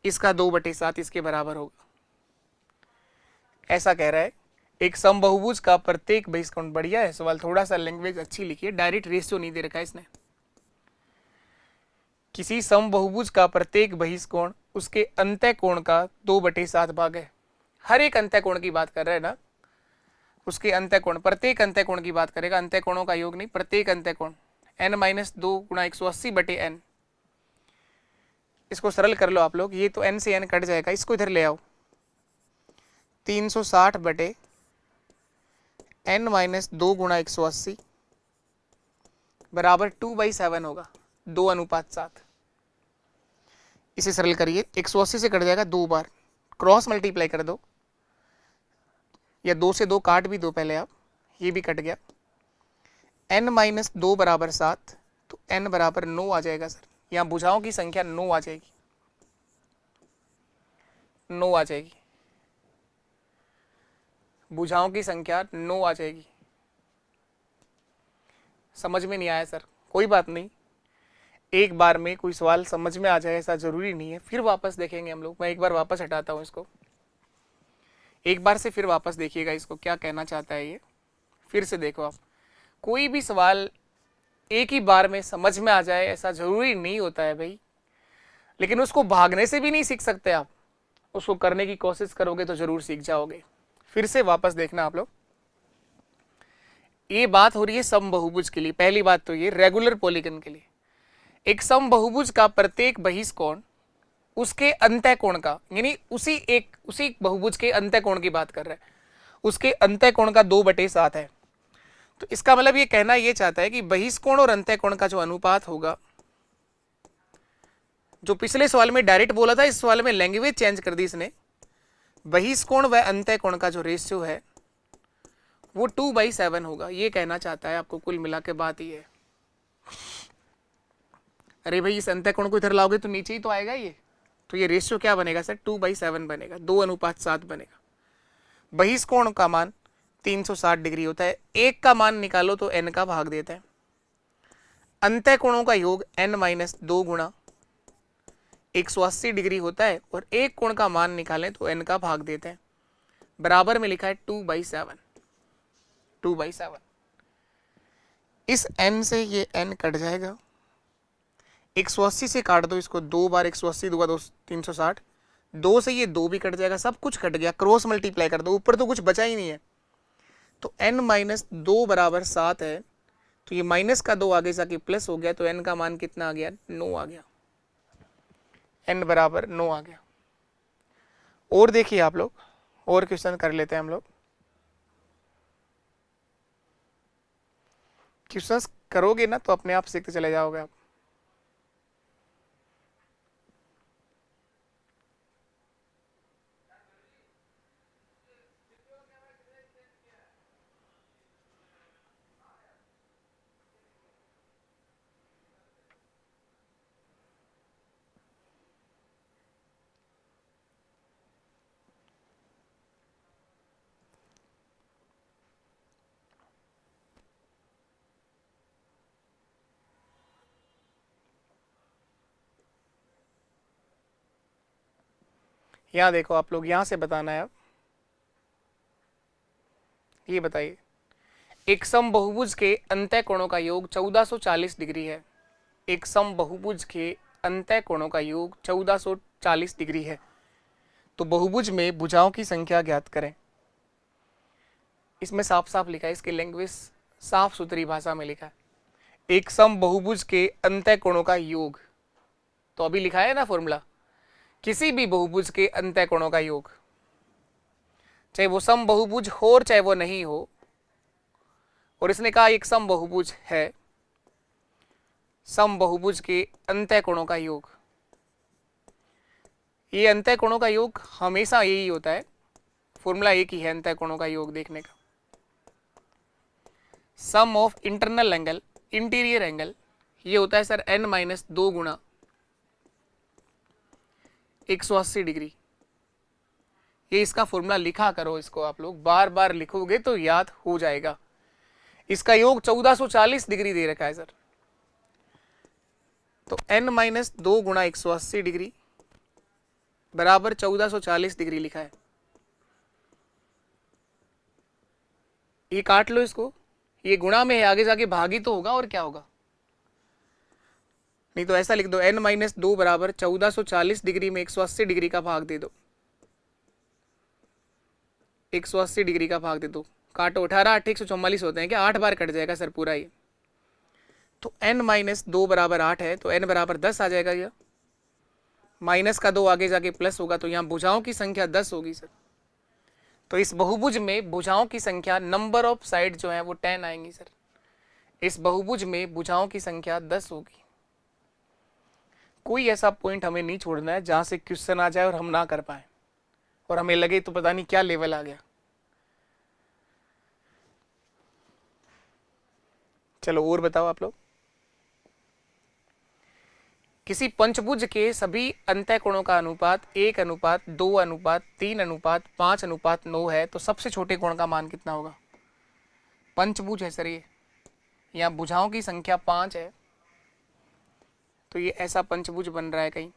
इसका 2/7 इसके बराबर होगा। ऐसा कह रहा है एक समबाहुभुज का प्रत्येक बहिष्कोण। बढ़िया है सवाल, थोड़ा सा लैंग्वेज अच्छी लिखी है, डायरेक्ट रेशियो नहीं दे रखा है इसने। किसी समबाहुभुज का प्रत्येक बहिष्कोण उसके अंतःकोण का 2/7 भाग है। हर एक अंतःकोण की बात कर रहा है ना, उसके अंतःकोण, प्रत्येक अंतःकोण की बात करेगा, अंतःकोणों का योग नहीं, प्रत्येक अंतःकोण। n-2 गुणा 180/n, इसको सरल कर लो आप लोग, ये तो n से n कट जाएगा, इसको इधर ले आओ। 360/n-2 गुणा 180 बराबर 2/7 होगा, 2:7। इसे सरल करिए, 180 से कट जाएगा 2 बार, क्रॉस मल्टीप्लाई कर दो, या 2 से 2 काट भी दो पहले आप, ये भी कट गया। n-2 बराबर 7, तो n बराबर 9 आ जाएगा सर। यहाँ भुजाओं की संख्या 9 आ जाएगी, 9 आ जाएगी, भुजाओं की संख्या 9 आ जाएगी। समझ में नहीं आया सर? कोई बात नहीं, एक बार में कोई सवाल समझ में आ जाए ऐसा जरूरी नहीं है, फिर वापस देखेंगे हम लोग। मैं एक बार वापस हटाता हूँ इसको, एक बार से फिर वापस देखिएगा इसको, क्या कहना चाहता है ये, फिर से देखो आप। कोई भी सवाल एक ही बार में समझ में आ जाए ऐसा जरूरी नहीं होता है भाई, लेकिन उसको भागने से भी नहीं सीख सकते आप, उसको करने की कोशिश करोगे तो जरूर सीख जाओगे। फिर से वापस देखना आप लोग, ये बात हो रही है समबाहुभुज के लिए। पहली बात तो ये रेगुलर पॉलीगन के लिए, एक समबाहुभुज का प्रत्येक बहिष्कोण उसके अंतःकोण का, यानी उसी बहुभुज के अंतःकोण की बात कर रहा है, उसके अंतःकोण का 2/7 है। तो इसका मतलब ये कहना ये चाहता है कि बहिष्कोण और अंतःकोण का जो अनुपात होगा, जो पिछले सवाल में डायरेक्ट बोला था, इस सवाल में लैंग्वेज चेंज कर दी इसने। बहिष्कोण व अंतःकोण का जो रेशियो है वो 2/7 होगा, ये कहना चाहता है आपको। कुल मिला के बात ये है। अरे भाई इस अंतःकोण को इधर लाओगे तो नीचे ही तो आएगा ये, तो ये रेशियो क्या बनेगा सर? 2/7 बनेगा, 2:7 बनेगा। बहिष्कोण का मान 360 डिग्री होता है, एक का मान निकालो तो n का भाग देता है। अंतःकोणों का योग n-2 गुणा 180 डिग्री होता है, और एक कोण का मान निकालें तो n का भाग देते हैं। बराबर में लिखा है 2/7, 2/7। इस n से ये n कट जाएगा, 180 से काट दो इसको, 2 बार 180 2 2 360, 2 से ये 2 भी कट जाएगा, सब कुछ कट गया, क्रॉस मल्टीप्लाई कर दो, ऊपर तो कुछ बचा ही नहीं है। तो n-2 बराबर 7 है, तो ये माइनस का 2 आगे जाके प्लस हो गया, तो n का मान कितना आ गया? 9 आ गया, n बराबर 9 आ गया। और देखिए आप लोग, और क्वेश्चन कर लेते हैं हम लोग। क्वेश्चंस करोगे ना तो अपने आप सीखते चले जाओगे आप। यहाँ देखो आप लोग, यहाँ से बताना है अब। ये बताइए, एक समबहुभुज के अंतः कोणों का योग 1440 डिग्री है। एक समबहुभुज के अंतः कोणों का योग 1440 डिग्री है। तो बहुभुज में भुजाओं की संख्या ज्ञात करें। इसमें साफ साफ लिखा है, इसकी लैंग्वेज साफ सुथरी भाषा में लिखा है, एक समबहुभुज के अंतः कोणों का योग। तो अभी लिखा है ना फॉर्मूला, किसी भी बहुभुज के अंतः कोणों का योग, चाहे वो समबहुभुज हो और चाहे वो नहीं हो। और इसने कहा एक समबहुभुज है, समबहुभुज के अंतः कोणों का योग। ये अंतः कोणों का योग हमेशा यही होता है, फॉर्मूला एक ही है अंतः कोणों का योग देखने का। Sum of internal angle, interior angle, ये होता है सर n-2 गुणा 180 डिग्री। ये इसका फॉर्मूला लिखा करो, इसको आप लोग बार बार लिखोगे तो याद हो जाएगा। इसका योग 1440 डिग्री दे रखा है सर, तो n-2 गुणा 180 डिग्री बराबर 1440 डिग्री लिखा है। ये काट लो इसको, ये गुणा में है, आगे जाके भागी तो होगा और क्या होगा। नहीं तो ऐसा लिख दो, n-2 बराबर 1440 डिग्री में 180 डिग्री का भाग दे दो, 180 डिग्री का भाग दे दो। काटो, 18 8 144 होते हैं क्या, 8 बार कट जाएगा सर पूरा ये। तो n-2 बराबर 8 है, तो n बराबर 10 आ जाएगा। यह माइनस का 2 आगे जाके प्लस होगा, तो यहाँ भुजाओं की संख्या 10 होगी सर। तो इस बहुभुज में भुजाओं की संख्या, नंबर ऑफ साइड जो है वो 10 आएंगी सर। इस बहुभुज में भुजाओं की संख्या 10 होगी। कोई ऐसा पॉइंट हमें नहीं छोड़ना है जहां से क्वेश्चन आ जाए और हम ना कर पाए और हमें लगे तो पता नहीं क्या लेवल आ गया। चलो और बताओ आप लोग। किसी पंचभुज के सभी अंतः कोणों का अनुपात 1:2:3:5:9 है, तो सबसे छोटे कोण का मान कितना होगा। पंचभुज है सर ये, यहाँ भुजाओं की संख्या 5 है, तो ये ऐसा पंचभुज बन रहा है कहीं,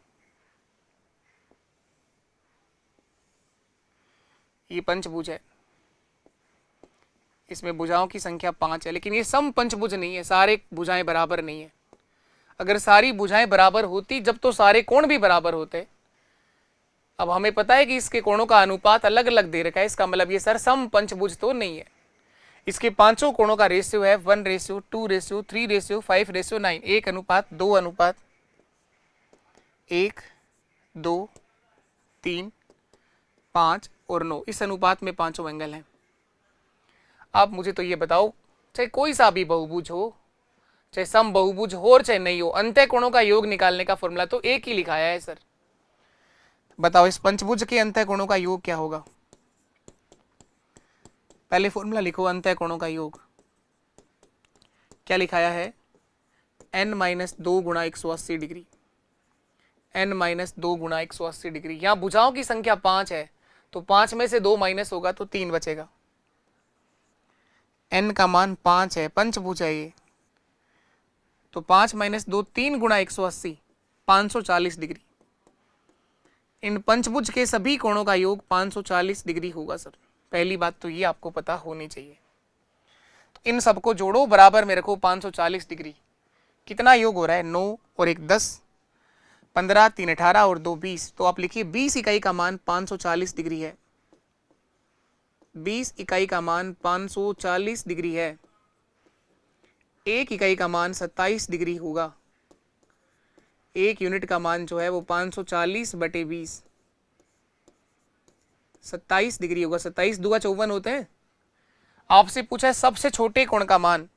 ये पंचभुज है, इसमें भुजाओं की संख्या 5 है, लेकिन ये सम पंचभुज नहीं है, सारे भुजाएं बराबर नहीं है। अगर सारी भुजाएं बराबर होती जब तो सारे कोण भी बराबर होते। अब हमें पता है कि इसके कोणों का अनुपात अलग अलग दे रखा है, इसका मतलब ये सर सम पंचभुज तो नहीं है। इसके पांचों कोणों का रेशियो है 1:2:3:5:9, 1:2:1:3:5 और 9, इस अनुपात में पांचों एंगल हैं। आप मुझे तो ये बताओ, चाहे कोई सा भी बहुभुज हो, चाहे सम बहुभुज हो और चाहे नहीं हो, अंतः कोणों का योग निकालने का फॉर्मूला तो एक ही लिखाया है सर। बताओ इस पंचभुज के अंतः कोणों का योग क्या होगा। पहले फॉर्मूला लिखो, अंतः कोणों का योग क्या लिखाया है, n-2 गुणा 180 डिग्री, n-2 गुणा 180 डिग्री। यहाँ भुजाओं की संख्या 5 है, तो 5 में से 2 माइनस होगा तो 3 बचेगा। n का मान 5 है, पंचभुज है ये, तो 5 - 2 3 गुणा 180 540 डिग्री। इन पंचभुज के सभी कोणों का योग 540 डिग्री होगा सर। पहली बात तो ये आपको पता होनी चाहिए। तो इन सबको जोड़ो, बराबर में रखो 540 डिग्री। कितना योग हो रहा है, 9 और 1 10, 15 3 18 और 2 20। तो आप लिखिए 20 इकाई का मान 540 डिग्री है। 20 इकाई का मान 540 डिग्री है। 1 इकाई का मान 27 डिग्री होगा। 1 यूनिट का मान जो है वो 540/20 27 डिग्री होगा। 27 दूगा 54 होते हैं। आपसे पूछा है सबसे छोटे कोण का मान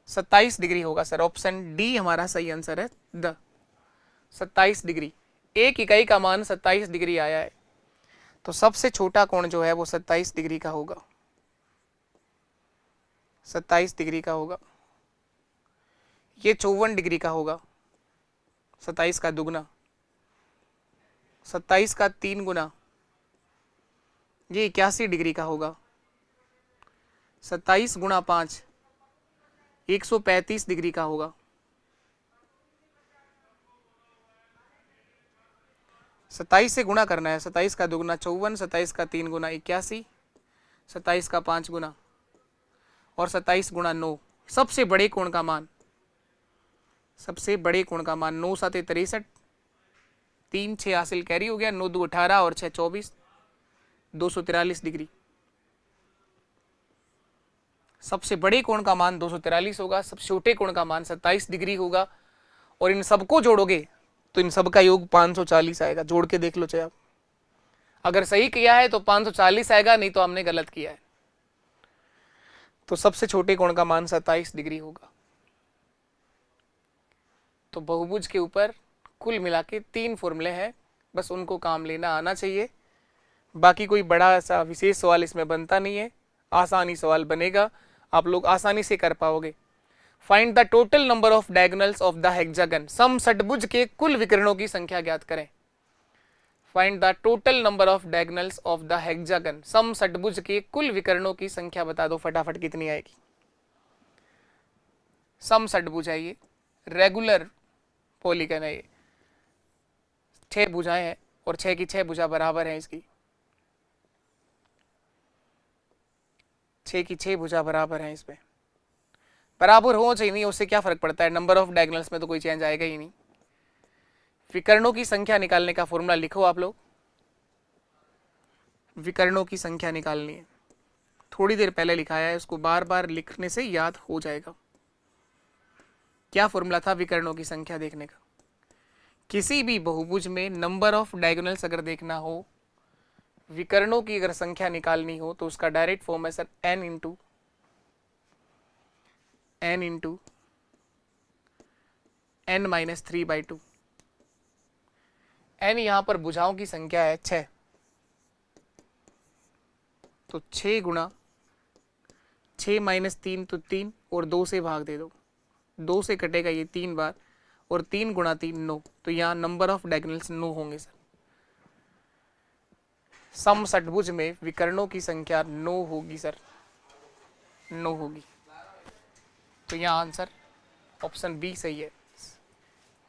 27 डिग्री होगा सर। ऑप्शन डी हमारा सही आंसर है, द 27 डिग्री। 1 इकाई का मान 27 डिग्री आया है, तो सबसे छोटा कोण जो है वो 27 डिग्री का होगा। 27 डिग्री का होगा। ये 54 डिग्री का होगा। 27 का दुगना, 27 का 3 गुना, ये 81 डिग्री का होगा। 27 गुणा 5 135 डिग्री का होगा। 27 से गुणा करना है। 27 का दुगुना 54, 27 का 3 गुना 81, 27 का 5 गुना और 27 गुणा 9। सबसे बड़े कोण का मान, सबसे बड़े कोण का मान 9 7 63, 3 6 हासिल कैरी हो गया, 9 2 18 और 6 24, 243 डिग्री। सबसे बड़े कोण का मान 243 होगा, सबसे छोटे कोण का मान 27 डिग्री होगा, और इन सबको जोड़ोगे तो इन सब का योग 540 आएगा। जोड़ के देख लो चाहे आप, अगर सही किया है तो 540 आएगा, नहीं तो हमने गलत किया है। तो सबसे छोटे कोण का मान 27 डिग्री होगा। तो बहुभुज के ऊपर कुल मिला के 3 फॉर्मूले हैं, बस उनको काम लेना आना चाहिए। बाकी कोई बड़ा सा विशेष सवाल इसमें बनता नहीं है, आसानी सवाल बनेगा, आप लोग आसानी से कर पाओगे। Find the total number of diagonals of the hexagon, सम षटभुज के कुल विकर्णों की संख्या ज्ञात करें। Find the total number of diagonals of the hexagon, सम षटभुज के कुल विकर्णों की संख्या बता दो फटाफट कितनी आएगी। सम षटभुज है ये, रेगुलर पॉलीगन है ये, 6 भुजाएं हैं और 6 की 6 भुजा बराबर है इसकी, 6 की 6 भुजा बराबर है इसमें। बराबर हो चाहिए नहीं, उससे क्या फर्क पड़ता है, नंबर ऑफ डायगोनल्स में तो कोई चेंज आएगा ही नहीं। विकर्णों की संख्या निकालने का फॉर्मूला लिखो आप लोग। विकर्णों की संख्या निकालनी है, थोड़ी देर पहले लिखाया है, उसको बार बार लिखने से याद हो जाएगा। क्या फॉर्मूला था विकर्णों की संख्या देखने का? किसी भी बहुभुज में नंबर ऑफ डायगोनल्स अगर देखना हो, विकर्णों की अगर संख्या निकालनी हो, तो उसका डायरेक्ट फॉर्म है sir n into n minus 3/2। n यहां पर भुजाओं की संख्या है 6, तो 6 गुणा 6 माइनस 3 तो 3 और 2 से भाग दे दो, 2 से कटेगा ये 3 बार, और 3 गुणा 3 9, तो यहाँ नंबर ऑफ डायगोनल्स 9 होंगे सर। सम षटभुज में विकर्णों की संख्या 9 होगी सर, 9 होगी। तो यहाँ आंसर ऑप्शन बी सही है,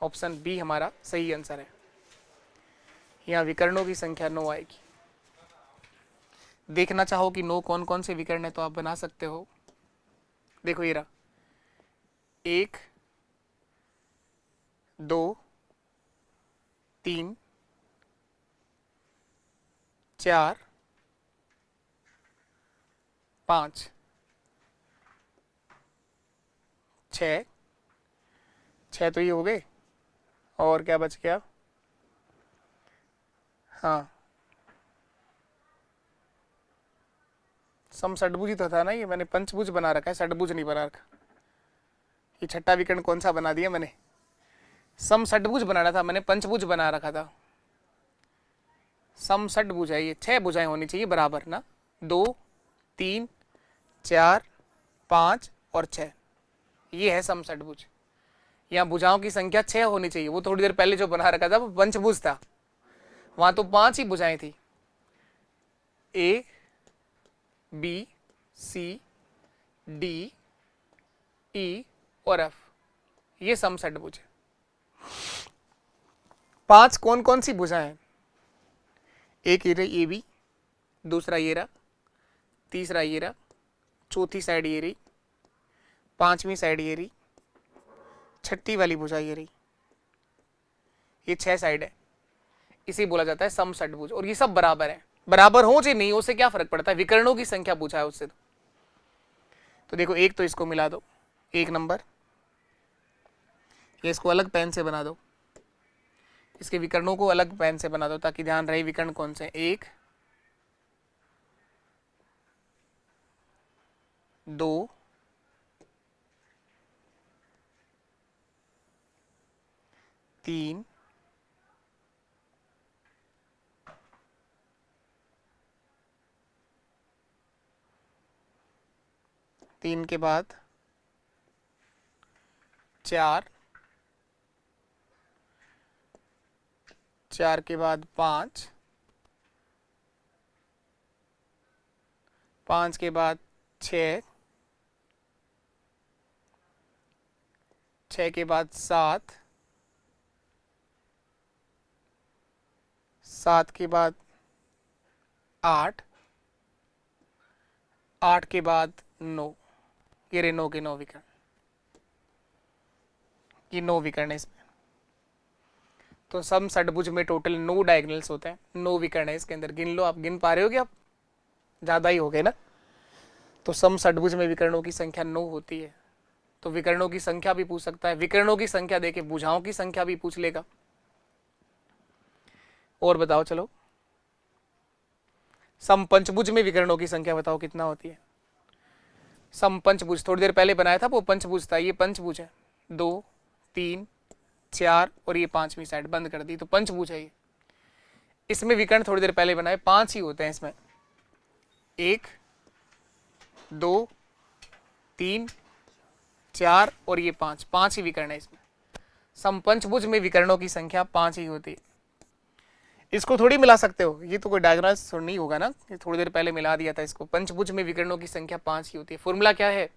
ऑप्शन बी हमारा सही आंसर है। यहाँ विकर्णों की संख्या 9 आएगी। देखना चाहो कि 9 कौन कौन से विकर्ण है तो आप बना सकते हो। देखो ये रहा, 1 2 3 4 5 6 6 तो ये हो गए, और क्या बच गया? हाँ, सम षटभुज ही तो था ना ये, मैंने पंचभुज बना रखा है, षटभुज नहीं बना रखा। ये छठा विकर्ण कौन सा बना दिया मैंने? सम षटभुज बनाना था, मैंने पंचभुज बना रखा था। सम षटभुज है ये, 6 भुजाएं होनी चाहिए बराबर ना, 2 3 4 5 और 6, ये है सम षटभुज। यहाँ भुजाओं की संख्या 6 होनी चाहिए। वो थोड़ी देर पहले जो बना रखा था वो पंचभुज था, वहां तो 5 ही भुजाएं थी, A B C D E और एफ, ये सम षटभुज है। 5 कौन कौन सी भुजाएं हैं? एक ये रही ए बी, दूसरा ये रहा, तीसरा ये रहा, चौथी साइड ये रही, 5वीं साइड ये रही, छठी वाली भुजा ये रही, ये 6 साइड है। इसे बोला जाता है सम षटभुज। और ये सब बराबर है, बराबर हो चाहे नहीं हो से क्या फर्क पड़ता है, विकर्णों की संख्या पूछा है उससे। तो देखो, एक तो इसको मिला दो, 1 नंबर, ये इसको अलग पेन से बना दो, इसके विकर्णों को अलग पेन से बना दो ताकि ध्यान रहे विकर्ण कौन से हैं। 1 2 3 3 के बाद 4 4 के बाद 5 5 के बाद 6 6 के बाद 7 7 के बाद 8, 8 के बाद 9, ये रहे 9 के 9 विकर्ण, ये 9 विकर्ण है इसमें। तो सम षटभुज में टोटल 9 डायगोनल्स होते हैं, 9 विकर्ण है इसके अंदर। गिन लो आप, गिन पा रहे हो क्या आप? ज़्यादा ही हो गए ना। तो सम षटभुज में विकर्णों की संख्या 9 होती है। तो विकर्णों की संख्या भी पूछ सकता है, विकर्णों की संख्या देके भुजाओं की संख्या भी पूछ लेगा। और बताओ चलो, समपंचभुज में विकर्णों की संख्या बताओ कितना होती है? समपंचभुज थोड़ी देर पहले बनाया था, वो पंचभुज था, ये पंचभुज है। 2, 3, 4 और ये 5वीं साइड बंद कर दी, तो पंचभुज है ये। इसमें विकर्ण थोड़ी देर पहले बनाए 5 ही होते हैं इसमें, 1, 2, 3, 4 और ये 5 ही विकर्ण है इसमें। समपंचभुज में विकर्णों की संख्या 5 ही होती है। इसको थोड़ी मिला सकते हो, ये तो कोई डायगोनल्स नहीं होगा ना, ये थोड़ी देर पहले मिला दिया था इसको। पंचभुज में विकर्णों की संख्या 5 ही होती है। फॉर्मूला क्या है?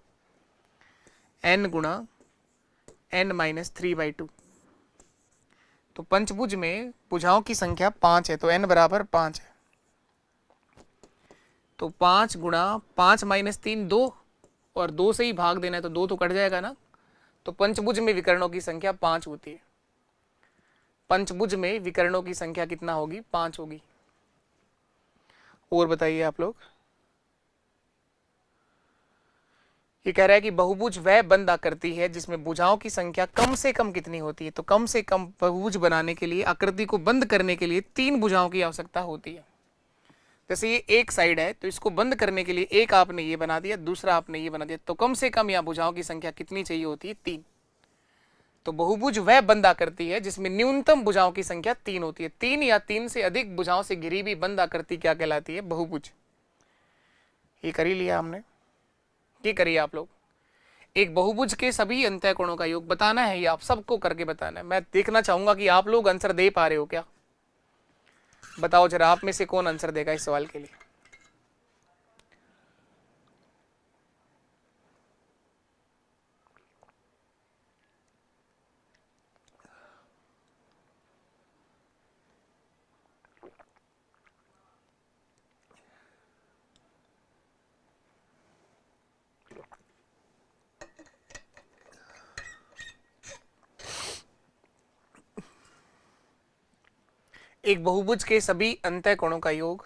n गुणा n-3/2। तो पंचभुज में भुजाओं की संख्या 5 है, तो n बराबर 5 है। तो 5 गुणा 5 - 3 2, और 2 से ही भाग देना है तो 2 तो कट जाएगा ना। तो पंचभुज में विकर्णों की संख्या 5 होती है। पंचभुज में विकर्णों की संख्या कितना होगी? 5 होगी। और बताइए आप लोग। ये कह रहा है कि बहुभुज वह बंद आकृति है जिसमें भुजाओं की संख्या कम से कम कितनी होती है? तो कम से कम बहुभुज बनाने के लिए, आकृति को बंद करने के लिए 3 भुजाओं की आवश्यकता होती है। जैसे ये एक साइड है, तो इसको बंद करने के लिए एक आपने ये बना दिया, दूसरा आपने ये बना दिया, तो कम से कम यहाँ भुजाओं की संख्या कितनी चाहिए होती है? 3। तो बहुभुज वह बंद आकृति है जिसमें न्यूनतम भुजाओं की संख्या 3 होती है। 3 या 3 से अधिक भुजाओं से घिरी हुई बंद आकृति क्या कहलाती है? बहुभुज। ये कर ही लिया हमने, ये करिए आप लोग। एक बहुभुज के सभी अंतःकोणों का योग बताना है, ये आप सबको करके बताना है। मैं देखना चाहूंगा कि आप लोग आंसर दे पा रहे हो क्या। बताओ जरा, आप में से कौन आंसर देगा इस सवाल के लिए? एक बहुभुज के सभी अंतःकोणों का योग,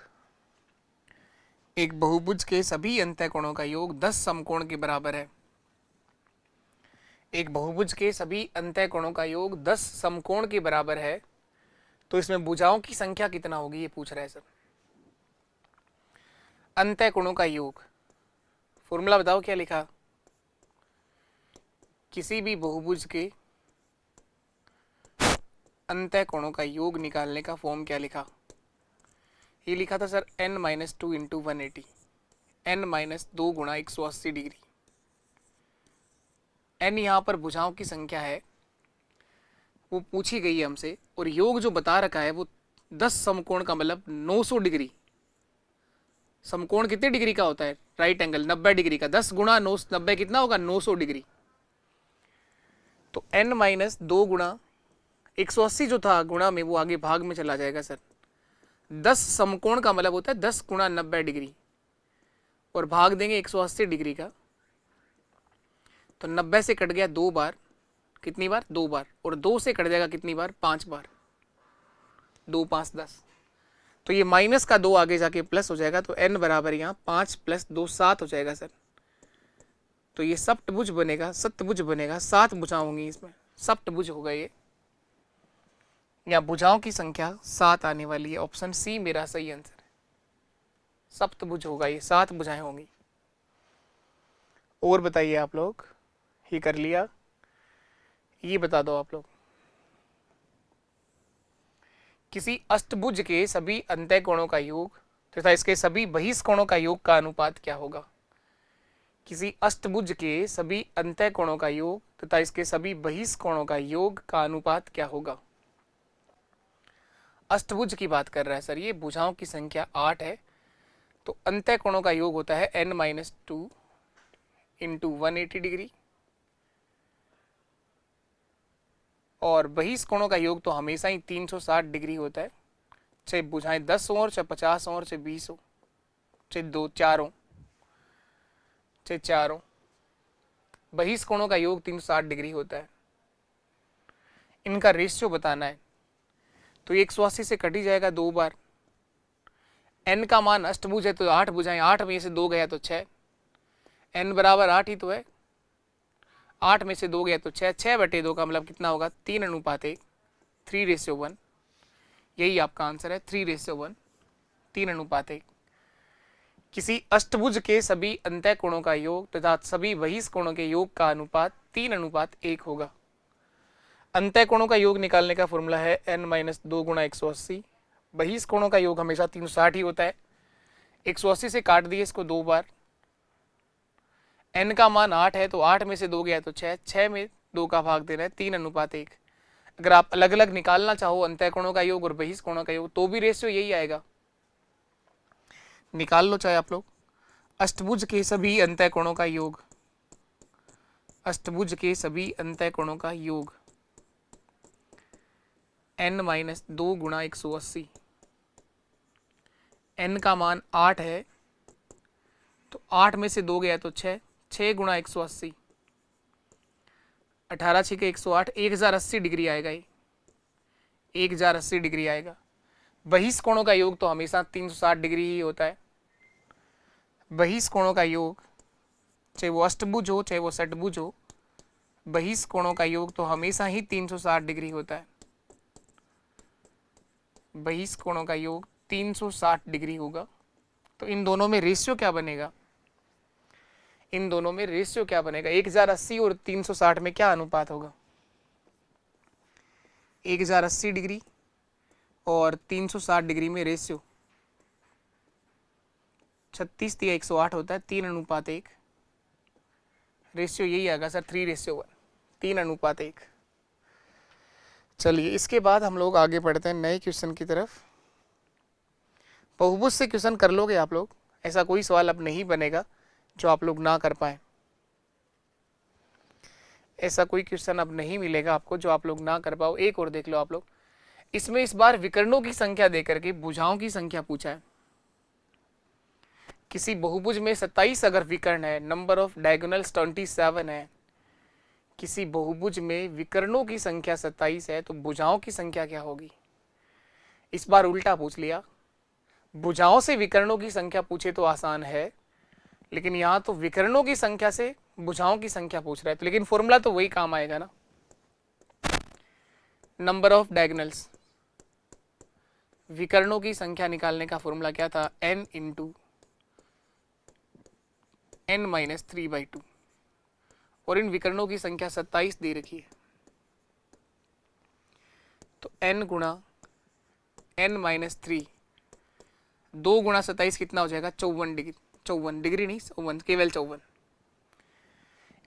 एक बहुभुज के सभी अंतःकोणों का योग 10 समकोण के बराबर है। एक बहुभुज के सभी अंतःकोणों का योग 10 समकोण के बराबर है। तो इसमें भुजाओं की संख्या कितना होगी ये पूछ रहा है सर। अंतःकोणों का योग, फॉर्मूला बताओ क्या लिखा? किसी भी बहुभुज के अंतःकोणों का योग निकालने का फॉर्म क्या लिखा? ये लिखा था सर n-2 × 180, n-2 गुणा 180 डिग्री। n यहाँ पर भुजाओं की संख्या है, वो पूछी गई है हमसे, और योग जो बता रखा है वो 10 समकोण का मतलब 900 डिग्री। समकोण कितने डिग्री का होता है? राइट एंगल 90 डिग्री का। 10 गुणा 90 कितना होगा? 900 डिग्री। तो n-2 गुणा 180 जो था गुणा में, वो आगे भाग में चला जाएगा सर। 10 समकोण का मतलब होता है 10 गुणा 90 डिग्री, और भाग देंगे 180 डिग्री का। तो 90 से कट गया 2 बार, कितनी बार? 2 बार। और 2 से कट जाएगा कितनी बार? 5 बार। 2 5 10। तो ये माइनस का 2 आगे जाके प्लस हो जाएगा, तो n बराबर यहाँ 5 + 2 7 हो जाएगा सर। तो ये सप्तभुज बनेगा, सप्तभुज बनेगा, 7 भुजाएं होंगी इसमें, सप्तभुज होगा ये। या भुजाओं की संख्या 7 आने वाली है। ऑप्शन सी मेरा सही आंसर है, सप्तभुज होगा ये, 7 भुजाएं होंगी। और बताइए आप लोग, ये कर लिया? ये बता दो आप लोग, किसी अष्टभुज के सभी अंतःकोणों का योग तथा इसके सभी बहिष्कोणों का योग का अनुपात क्या होगा? किसी अष्टभुज के सभी अंतःकोणों का योग तथा इसके सभी बहिष्कोणों का योग का अनुपात क्या होगा? अष्टभुज की बात कर रहा है सर ये, भुजाओं की संख्या 8 है, तो अंतःकोणों का योग होता है n-2 × 180 डिग्री, और बहिष्कोणों का योग तो हमेशा ही 360 डिग्री होता है। चाहे बुझाएं 10 हो और चाहे 50 हो और चाहे 20 हो, चाहे 2 4 हो, चाहे 4 हो, बहिष कोणों का योग 360 डिग्री होता है। इनका रेशियो बताना है तो 180 से कट ही जाएगा 2 बार। n का मान अष्टभुज है तो 8 बुझाएं, 8 में से 2 गया तो 6, n बराबर 8 ही तो है, 8 में से 2 गया तो 6, 6/2 का मतलब कितना होगा 3:1, 3:1। यही आपका आंसर है 3:1, 3:1। किसी अष्टभुज के सभी अंतः कोणों का योग तथा सभी बहिष कोणों के योग का अनुपात 3:1 होगा। अंतः कोणों का योग निकालने का फॉर्मूला है n-2 गुणा 180। बहिष कोणों का योग हमेशा 360 ही होता है। 180 से काट दिए इसको 2 बार। n का मान 8 है तो 8 में से 2 गया तो 6, 6 में 2 का भाग देना है 3:1। अगर आप अलग अलग निकालना चाहो अंतः कोणों का योग और बहिष कोणों का योग तो भी रेशियो यही आएगा, निकाल लो चाहे आप लोग। अष्टभुज के सभी अंतः कोणों का योग, अष्टभुज के सभी अंतः कोणों का योग n-2 गुणा 180। n का मान 8 है तो 8 में से 2 गया तो 6, 6 गुणा 180, 18 6 के 108, 1080 डिग्री आएगा ये, 1080 डिग्री आएगा। बहिष कोणों का योग तो हमेशा 360 डिग्री ही होता है। बहिष कोणों का योग चाहे वो अष्टभुज हो चाहे वो षटभुज हो, बहिष कोणों का योग तो हमेशा ही 360 डिग्री होता है। बहिष कोणों का योग 360 डिग्री होगा। तो इन दोनों में रेशियो क्या बनेगा, इन दोनों में रेशियो क्या बनेगा, 1080 और 360 में क्या अनुपात होगा, 1080 डिग्री और 360 डिग्री में रेशियो 36 या 108 होता है, 3:1। रेशियो यही आएगा सर 3:1, 3:1। चलिए इसके बाद हम लोग आगे बढ़ते हैं नए क्वेश्चन की तरफ। बहुभुज से क्वेश्चन कर लोगे आप लोग, ऐसा कोई सवाल अब नहीं बनेगा जो आप लोग ना कर पाए, ऐसा कोई क्वेश्चन अब नहीं मिलेगा आपको जो आप लोग ना कर पाओ। एक और देख लो आप लोग, इसमें इस बार विकर्णों की संख्या देकर के भुजाओं की संख्या पूछा है। किसी बहुभुज में 27 अगर विकर्ण है, नंबर ऑफ डायगोनल्स 27 है, किसी बहुभुज में विकर्णों की संख्या 27 है तो भुजाओं की संख्या क्या होगी। इस बार उल्टा पूछ लिया, भुजाओं से विकर्णों की संख्या पूछे तो आसान है, लेकिन यहां तो विकर्णों की संख्या से भुजाओं की संख्या पूछ रहा है, तो लेकिन फॉर्मूला तो वही काम आएगा ना, नंबर ऑफ डायगोनल्स। विकर्णों की संख्या निकालने का फॉर्मूला क्या था, n इंटू n-3/2, और इन विकर्णों की संख्या 27 दे रखी है, तो n गुणा n-3, 2 गुणा 27 कितना हो जाएगा 54 डिग्री, 54 डिग्री नहीं 54, केवल 54।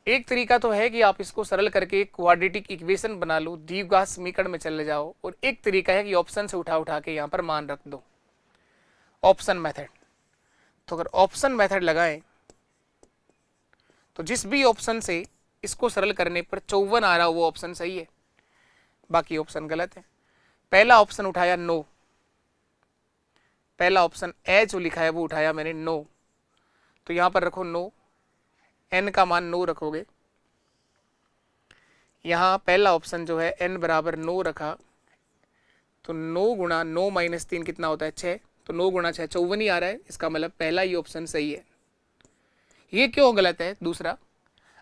एक तरीका तो है कि आप इसको सरल करके क्वाड्रेटिक इक्वेशन बना लो, द्विघात समीकरण में चले जाओ, और एक तरीका है कि ऑप्शन से उठा उठा के यहाँ पर मान रख दो, ऑप्शन मेथड। तो अगर ऑप्शन मेथड लगाएं तो जिस भी ऑप्शन से इसको सरल करने पर 54 आ रहा हो वो ऑप्शन सही है, बाकी ऑप्शन गलत है। पहला ऑप्शन उठाया 9, पहला ऑप्शन ए जो लिखा है वो उठाया मैंने 9, तो यहां पर रखो 9, n का मान 9 रखोगे, यहां पहला ऑप्शन जो है n बराबर 9 रखा, तो 9 गुणा 9-3 कितना होता है 6, तो 9 गुणा 6 54 ही आ रहा है, इसका मतलब पहला ही ऑप्शन सही है। ये क्यों गलत है दूसरा,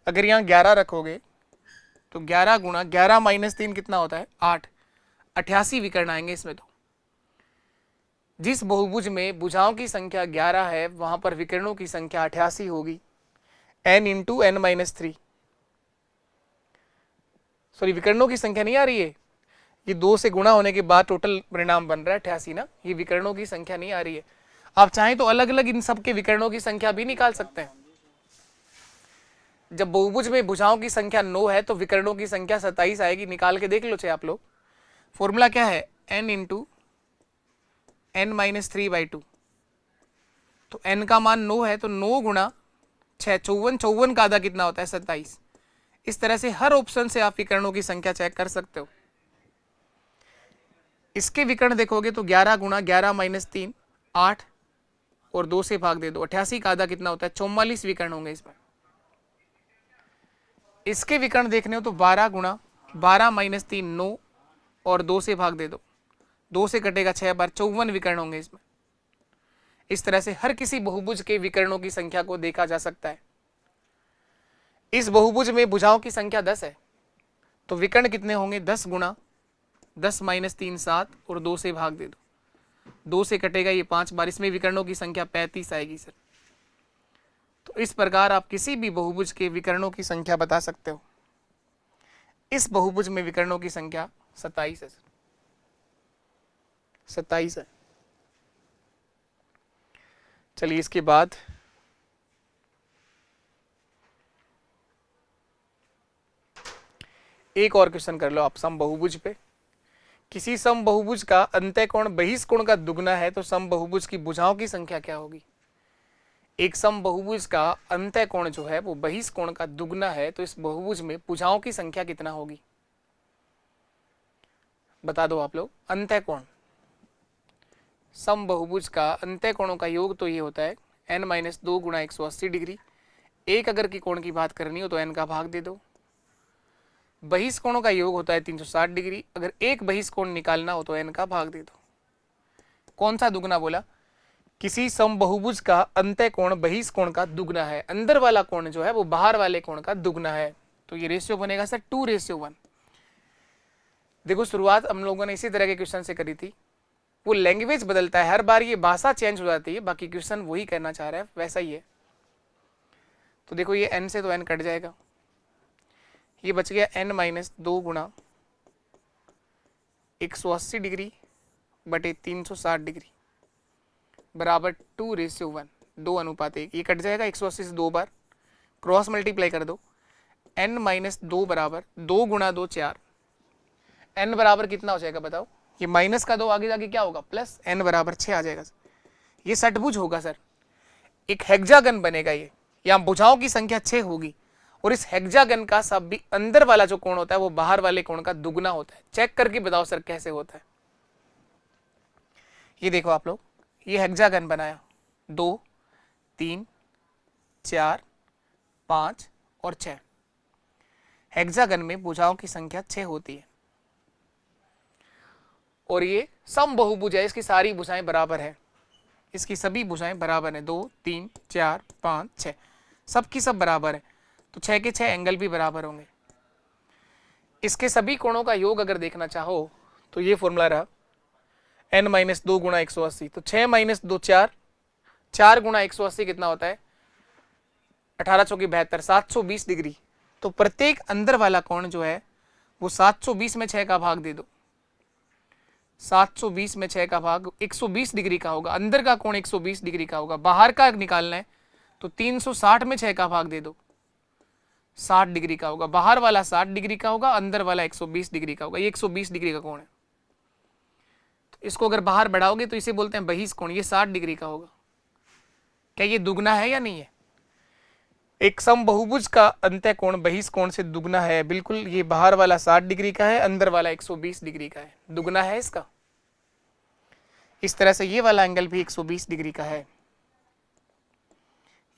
अगर यहाँ 11 रखोगे तो 11 गुणा 11-3 कितना होता है 8, 88 विकर्ण आएंगे इसमें। तो जिस बहुभुज में भुजाओं की संख्या 11 है वहां पर विकर्णों की संख्या 88 होगी, n इंटू n-3। सॉरी विकर्णों की संख्या नहीं आ रही है, ये 2 से गुणा होने के बाद टोटल परिणाम बन रहा है 88 ना, ये विकर्णों की संख्या नहीं आ रही है। आप चाहें तो अलग अलग इन सब के विकर्णों की संख्या भी निकाल सकते हैं। जब बहुभुज में भुजाओं की संख्या 9 है तो विकर्णों की संख्या 27 आएगी, निकाल के देख लो चाहे आप लोग। फॉर्मूला क्या है, n इंटू n-3/2, तो n का मान 9 है तो 9 गुणा 6 54, 54 का आधा कितना होता है 27। इस तरह से हर ऑप्शन से आप विकर्णों की संख्या चेक कर सकते हो। इसके विकर्ण देखोगे तो 11 गुणा 11 माइनस 3 8 और 2 से भाग दे दो, 88 का आधा कितना होता है 44 विकर्ण होंगे इसमें। इसके विकर्ण देखने हो तो 12 गुणा 12 माइनस 3 9 और 2 से भाग दे दो, 2 से कटेगा 6 बार, 54 विकर्ण होंगे इसमें। इस तरह से हर किसी बहुभुज के विकर्णों की संख्या को देखा जा सकता है। इस बहुभुज में भुजाओं की संख्या 10 है, तो विकर्ण कितने होंगे 10 गुणा 10 माइनस 3 7 और 2 से भाग दे दो, 2 से कटेगा ये 5 बार, इसमें विकर्णों की संख्या 35 आएगी सर। तो इस प्रकार आप किसी भी बहुभुज के विकर्णों की संख्या बता सकते हो। इस बहुभुज में विकर्णों की संख्या 27 है सर, 27 है। चलिए इसके बाद एक और क्वेश्चन कर लो आप सम बहुभुज पे। किसी सम बहुभुज का अंतःकोण बहिष्कोण का दुगना है तो सम बहुभुज की भुजाओं की संख्या क्या होगी। एक सम बहुभुज का अंतःकोण जो है वो बहिष्कोण का दुगना है तो इस बहुभुज में भुजाओं की संख्या कितना होगी, बता दो आप लोग। अंतःकोण सम बहुभुज का अंतःकोणों का योग तो ये होता है n-2 गुणा 180 डिग्री। एक अगर की कोण की बात करनी हो तो n का भाग दे दो। बहिष्कोणों का योग होता है 360 डिग्री, अगर एक बहिष्कोण निकालना हो तो n का भाग दे दो। कौन सा दुगना बोला, किसी सम बहुभुज का अंतःकोण बहिष्कोण का दुगना है, अंदर वाला कोण जो है वो बाहर वाले कोण का दुगना है, तो ये रेशियो बनेगा सर 2:1। देखो शुरुआत हम लोगों ने इसी तरह के क्वेश्चन से करी थी, वो लैंग्वेज बदलता है हर बार, ये भाषा चेंज हो जाती है, बाकी क्वेश्चन वही करना चाह रहा है वैसा ही है। तो देखो ये n से तो n कट जाएगा, ये बच गया n-2 गुणा 180 डिग्री बटे 360 डिग्री बराबर 2:1, 2:1। ये कट जाएगा 180 से 2 बार, क्रॉस मल्टीप्लाई कर दो। n-2 बराबर 2 गुणा 2 4, n बराबर कितना हो जाएगा बताओ, ये माइनस का 2 आगे जाके क्या होगा प्लस, n बराबर 6 आ जाएगा। ये षटभुज होगा सर, एक हेक्सागन बनेगा ये, यहाँ भुजाओं की संख्या 6 होगी और इस हेक्सागन का सब भी अंदर वाला जो कोण होता है वो बाहर वाले कोण का दुगना होता है। चेक करके बताओ सर कैसे होता है। ये देखो आप लोग, ये हेक्सागन बनाया 2 3 4 5 और 6। हेक्सागन में भुजाओं की संख्या 6 होती है और ये सम बहुभुज है, इसकी सारी भुजाएं बराबर है, इसकी सभी भुजाएं बराबर हैं, 2 3 4 5 6 सबकी सब बराबर है, तो 6 के 6 एंगल भी बराबर होंगे। इसके सभी कोणों का योग अगर देखना चाहो तो ये फॉर्मूला रहा n-2 गुणा 180, तो 6 - 2 4, 4 गुणा 180 कितना होता है 18 चौकी 72, 720 डिग्री। तो प्रत्येक अंदर वाला कोण जो है वो 720 में 6 का भाग दे दो, 720 में 6 का भाग 120 डिग्री का होगा, अंदर का कोण 120 डिग्री का होगा, बाहर का निकालना है तो 360 में 6 का भाग दे दो, 60 डिग्री का होगा, बाहर वाला 60 डिग्री का होगा, अंदर वाला 120 डिग्री का होगा, ये 120 डिग्री का कोण है। तो इसको अगर बाहर बढ़ाओगे तो इसे बोलते हैं बहिष्कोण, ये 60 डिग्री का होगा। क्या ये दुगना है या नहीं है, एक सम बहुभुज का अंतःकोण बहिष्कोण से दुगना है, बिल्कुल। ये बाहर वाला 60 डिग्री का है, अंदर वाला 120 डिग्री का है, दुगना है इसका। इस तरह से ये वाला एंगल भी 120 डिग्री का है,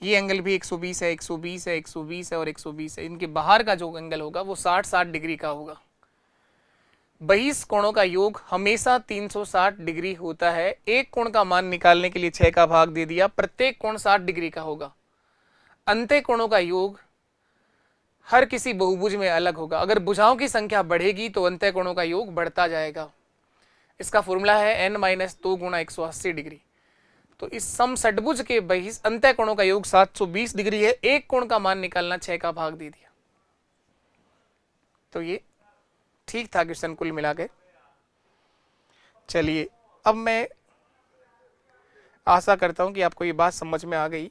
ये एंगल भी 120 है, 120 है, 120 है और 120 है। इनके बाहर का जो एंगल होगा वो 60 डिग्री का होगा। बहिष्कोणों का योग हमेशा 360 डिग्री होता है। एक कोण का मान निकालने के लिए 6 का भाग दे दिया, प्रत्येक कोण 60 डिग्री का होगा। अंतःकोणों का योग हर किसी बहुभुज में अलग होगा। अगर भुजाओं की संख्या बढ़ेगी तो अंतःकोणों का योग बढ़ता जाएगा। इसका फॉर्मूला है n-2 गुणा 180 डिग्री। तो इस सम षटभुज के बहिष अंतःकोणों का योग 720 डिग्री है। एक कोण का मान निकालना 6 का भाग दे दिया। तो ये ठीक था क्वेश्चन कुल मिला के। चलिए अब मैं आशा करता हूं कि आपको ये बात समझ में आ गई।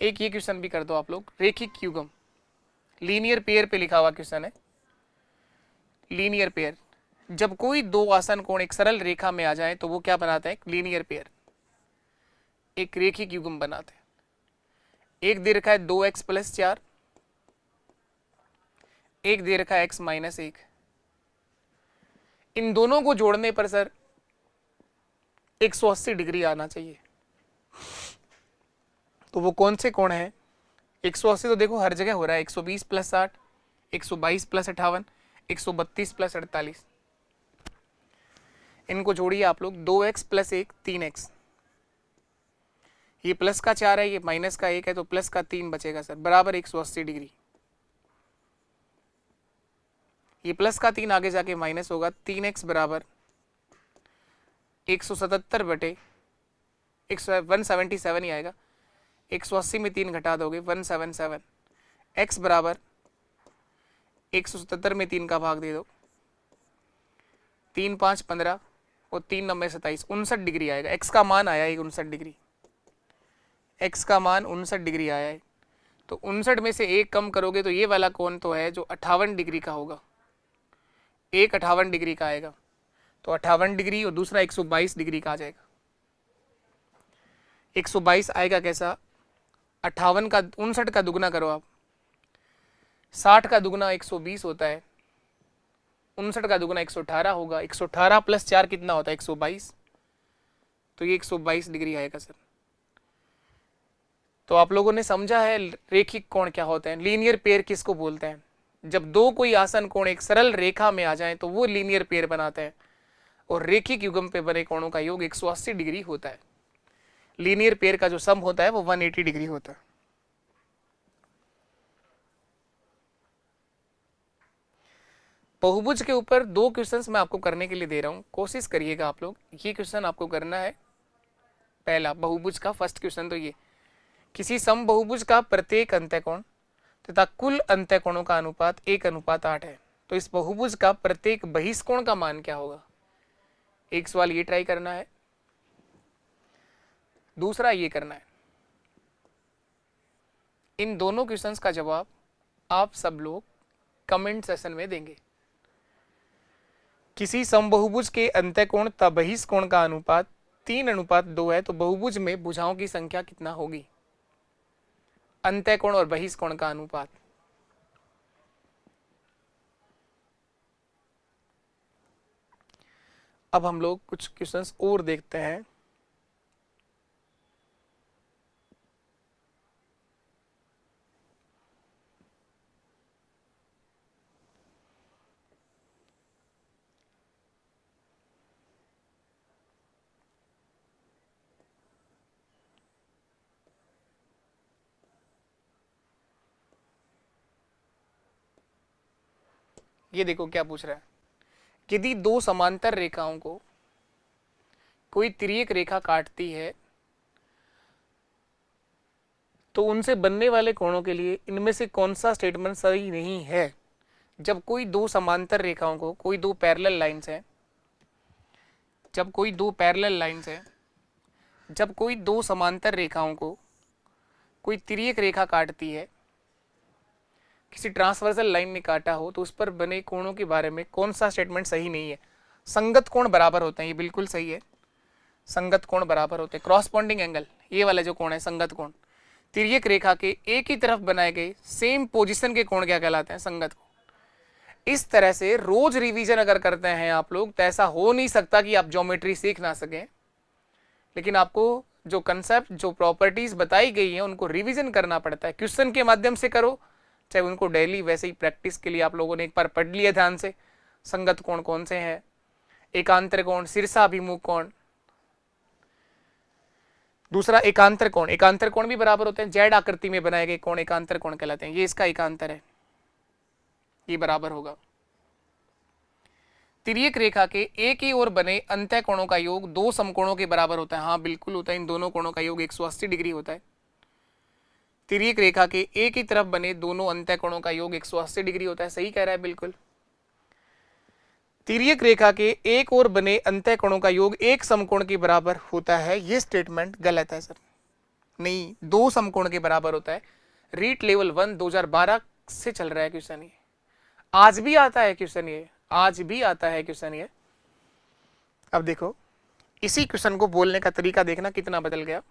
एक ये क्वेश्चन भी कर दो आप लोग, रेखिक युग्म लीनियर पेयर पे लिखा हुआ क्वेश्चन है। लीनियर पेयर, जब कोई दो आसन कोण एक सरल रेखा में आ जाए तो वो क्या बनाते हैं, लीनियर पेयर, एक रेखिक युग्म बनाते हैं। एक दे रखा है 2x + 4, एक दे रखा है x - 1। इन दोनों को जोड़ने पर सर 180 डिग्री आना चाहिए। तो वो कौन से कोण है? 180 तो देखो हर जगह हो रहा है, 120 प्लस 60, 122 प्लस 58, 132 प्लस 48। इनको जोड़िए आप लोग, 2x प्लस 1 3x, ये प्लस का 4 है, ये माइनस का 1 है, तो प्लस का 3 बचेगा सर, बराबर 180 डिग्री। ये प्लस का 3 आगे जाके माइनस होगा, 3x बराबर 177 बटे 177 ही आएगा, 180 में 3 घटा दोगे 177, x बराबर 177 में 3 का भाग दे दो, 3 5 15 और 3 9 27, 59 डिग्री आएगा। x का मान आया है 59 डिग्री, x का मान 59 डिग्री आया है। तो 59 में से 1 कम करोगे तो ये वाला कोण तो है जो 58 डिग्री का होगा, एक 58 डिग्री का आएगा, तो 58 डिग्री और दूसरा 122 डिग्री का आ जाएगा। 122 आएगा कैसा? 58 का 59 का दुगना करो आप, 60 का दुगना 120 होता है, 59 का दुगना 118 होगा, 118 प्लस 4 कितना होता है? 122, तो ये 122 डिग्री आएगा सर। तो आप लोगों ने समझा है रेखिक कोण क्या होते हैं, लीनियर पेयर किसको बोलते हैं। जब दो कोई आसन कोण एक सरल रेखा में आ जाए तो वो लीनियर पेयर बनाते हैं, और रेखिक युग्म पे बने कोणों का योग 180 डिग्री होता है। लीनियर पेयर का जो सम होता है वो 180 डिग्री होता है। बहुभुज के ऊपर 2 क्वेश्चंस मैं आपको करने के लिए दे रहा हूं, कोशिश करिएगा आप लोग। ये क्वेश्चन आपको करना है, पहला बहुभुज का फर्स्ट क्वेश्चन तो ये, किसी समबहुभुज का प्रत्येक अंत्यकोण तथा कुल अंत्यकोणों का अनुपात 1:8 है, तो इस बहुभुज का प्रत्येक बहिष्कोण का मान क्या होगा? एक सवाल ये ट्राई करना है, दूसरा ये करना है। इन दोनों क्वेश्चंस का जवाब आप सब लोग कमेंट सेशन में देंगे। किसी समबहुभुज के अंत्यकोण तथा बहिष्कोण का अनुपात 3:2 है, तो बहुभुज में भुजाओं की संख्या कितना होगी? अंत्यकोण और बहिष्कोण का अनुपात। अब हम लोग कुछ क्वेश्चंस और देखते हैं। ये देखो क्या पूछ रहा है, यदि 2 समांतर रेखाओं को कोई तिर्यक रेखा काटती है तो उनसे बनने वाले कोणों के लिए इनमें से कौन सा स्टेटमेंट सही नहीं है? जब कोई 2 समांतर रेखाओं को, कोई 2 पैरेलल लाइंस है, जब कोई 2 पैरेलल लाइंस है, जब कोई 2 समांतर रेखाओं को कोई तिर्यक रेखा काटती है, किसी ट्रांसवर्सल लाइन ने काटा हो, तो उस पर बने कोणों के बारे में कौन सा स्टेटमेंट सही नहीं है? संगत कोण बराबर होते हैं, ये बिल्कुल सही है, संगत कोण बराबर होते हैं। क्रॉसपॉन्डिंग एंगल, ये वाला जो कोण है संगत कोण, तिर्यक रेखा के एक ही तरफ बनाए गए सेम पोजीशन के कोण क्या कहलाते हैं? संगत कोण। इस तरह से रोज रिवीजन अगर करते हैं आप लोग तो ऐसा हो नहीं सकता कि आप ज्योमेट्री सीख ना सकें, लेकिन आपको जो कंसेप्ट, जो प्रॉपर्टीज बताई गई हैं उनको रिवीजन करना पड़ता है। क्वेश्चन के माध्यम से करो, चाहे उनको डेली, वैसे ही प्रैक्टिस के लिए आप लोगों ने एक बार पढ़ लिया ध्यान से, संगत कोण कौन से हैं, एकांतर कोण, शीर्षाभिमुख कोण, दूसरा एकांतर कोण। एकांतर कोण भी बराबर होते हैं, जेड आकृति में बनाए गए कोण एकांतर कोण कहलाते हैं, ये इसका एकांतर है, ये बराबर होगा। तिर्यक रेखा के एक ही ओर बने अंत्य कोणों का योग 2 समकोणों के बराबर होता है, हाँ बिल्कुल होता है, इन दोनों कोणों का योग 180 डिग्री होता है। तिर्यक रेखा के एक ही तरफ बने दोनों अंत्य कोणों का योग 180 डिग्री होता है, सही कह रहा है बिल्कुल। तिर्यक रेखा के एक ओर बने अंत्य कोणों का योग एक समकोण के बराबर होता है, ये स्टेटमेंट गलत है सर, नहीं, 2 समकोण के बराबर होता है। रीट लेवल 1 2012 से चल रहा है क्वेश्चन, ये आज भी आता है क्वेश्चन, ये आज भी आता है क्वेश्चन ये। अब देखो इसी क्वेश्चन को बोलने का तरीका देखना कितना बदल गया।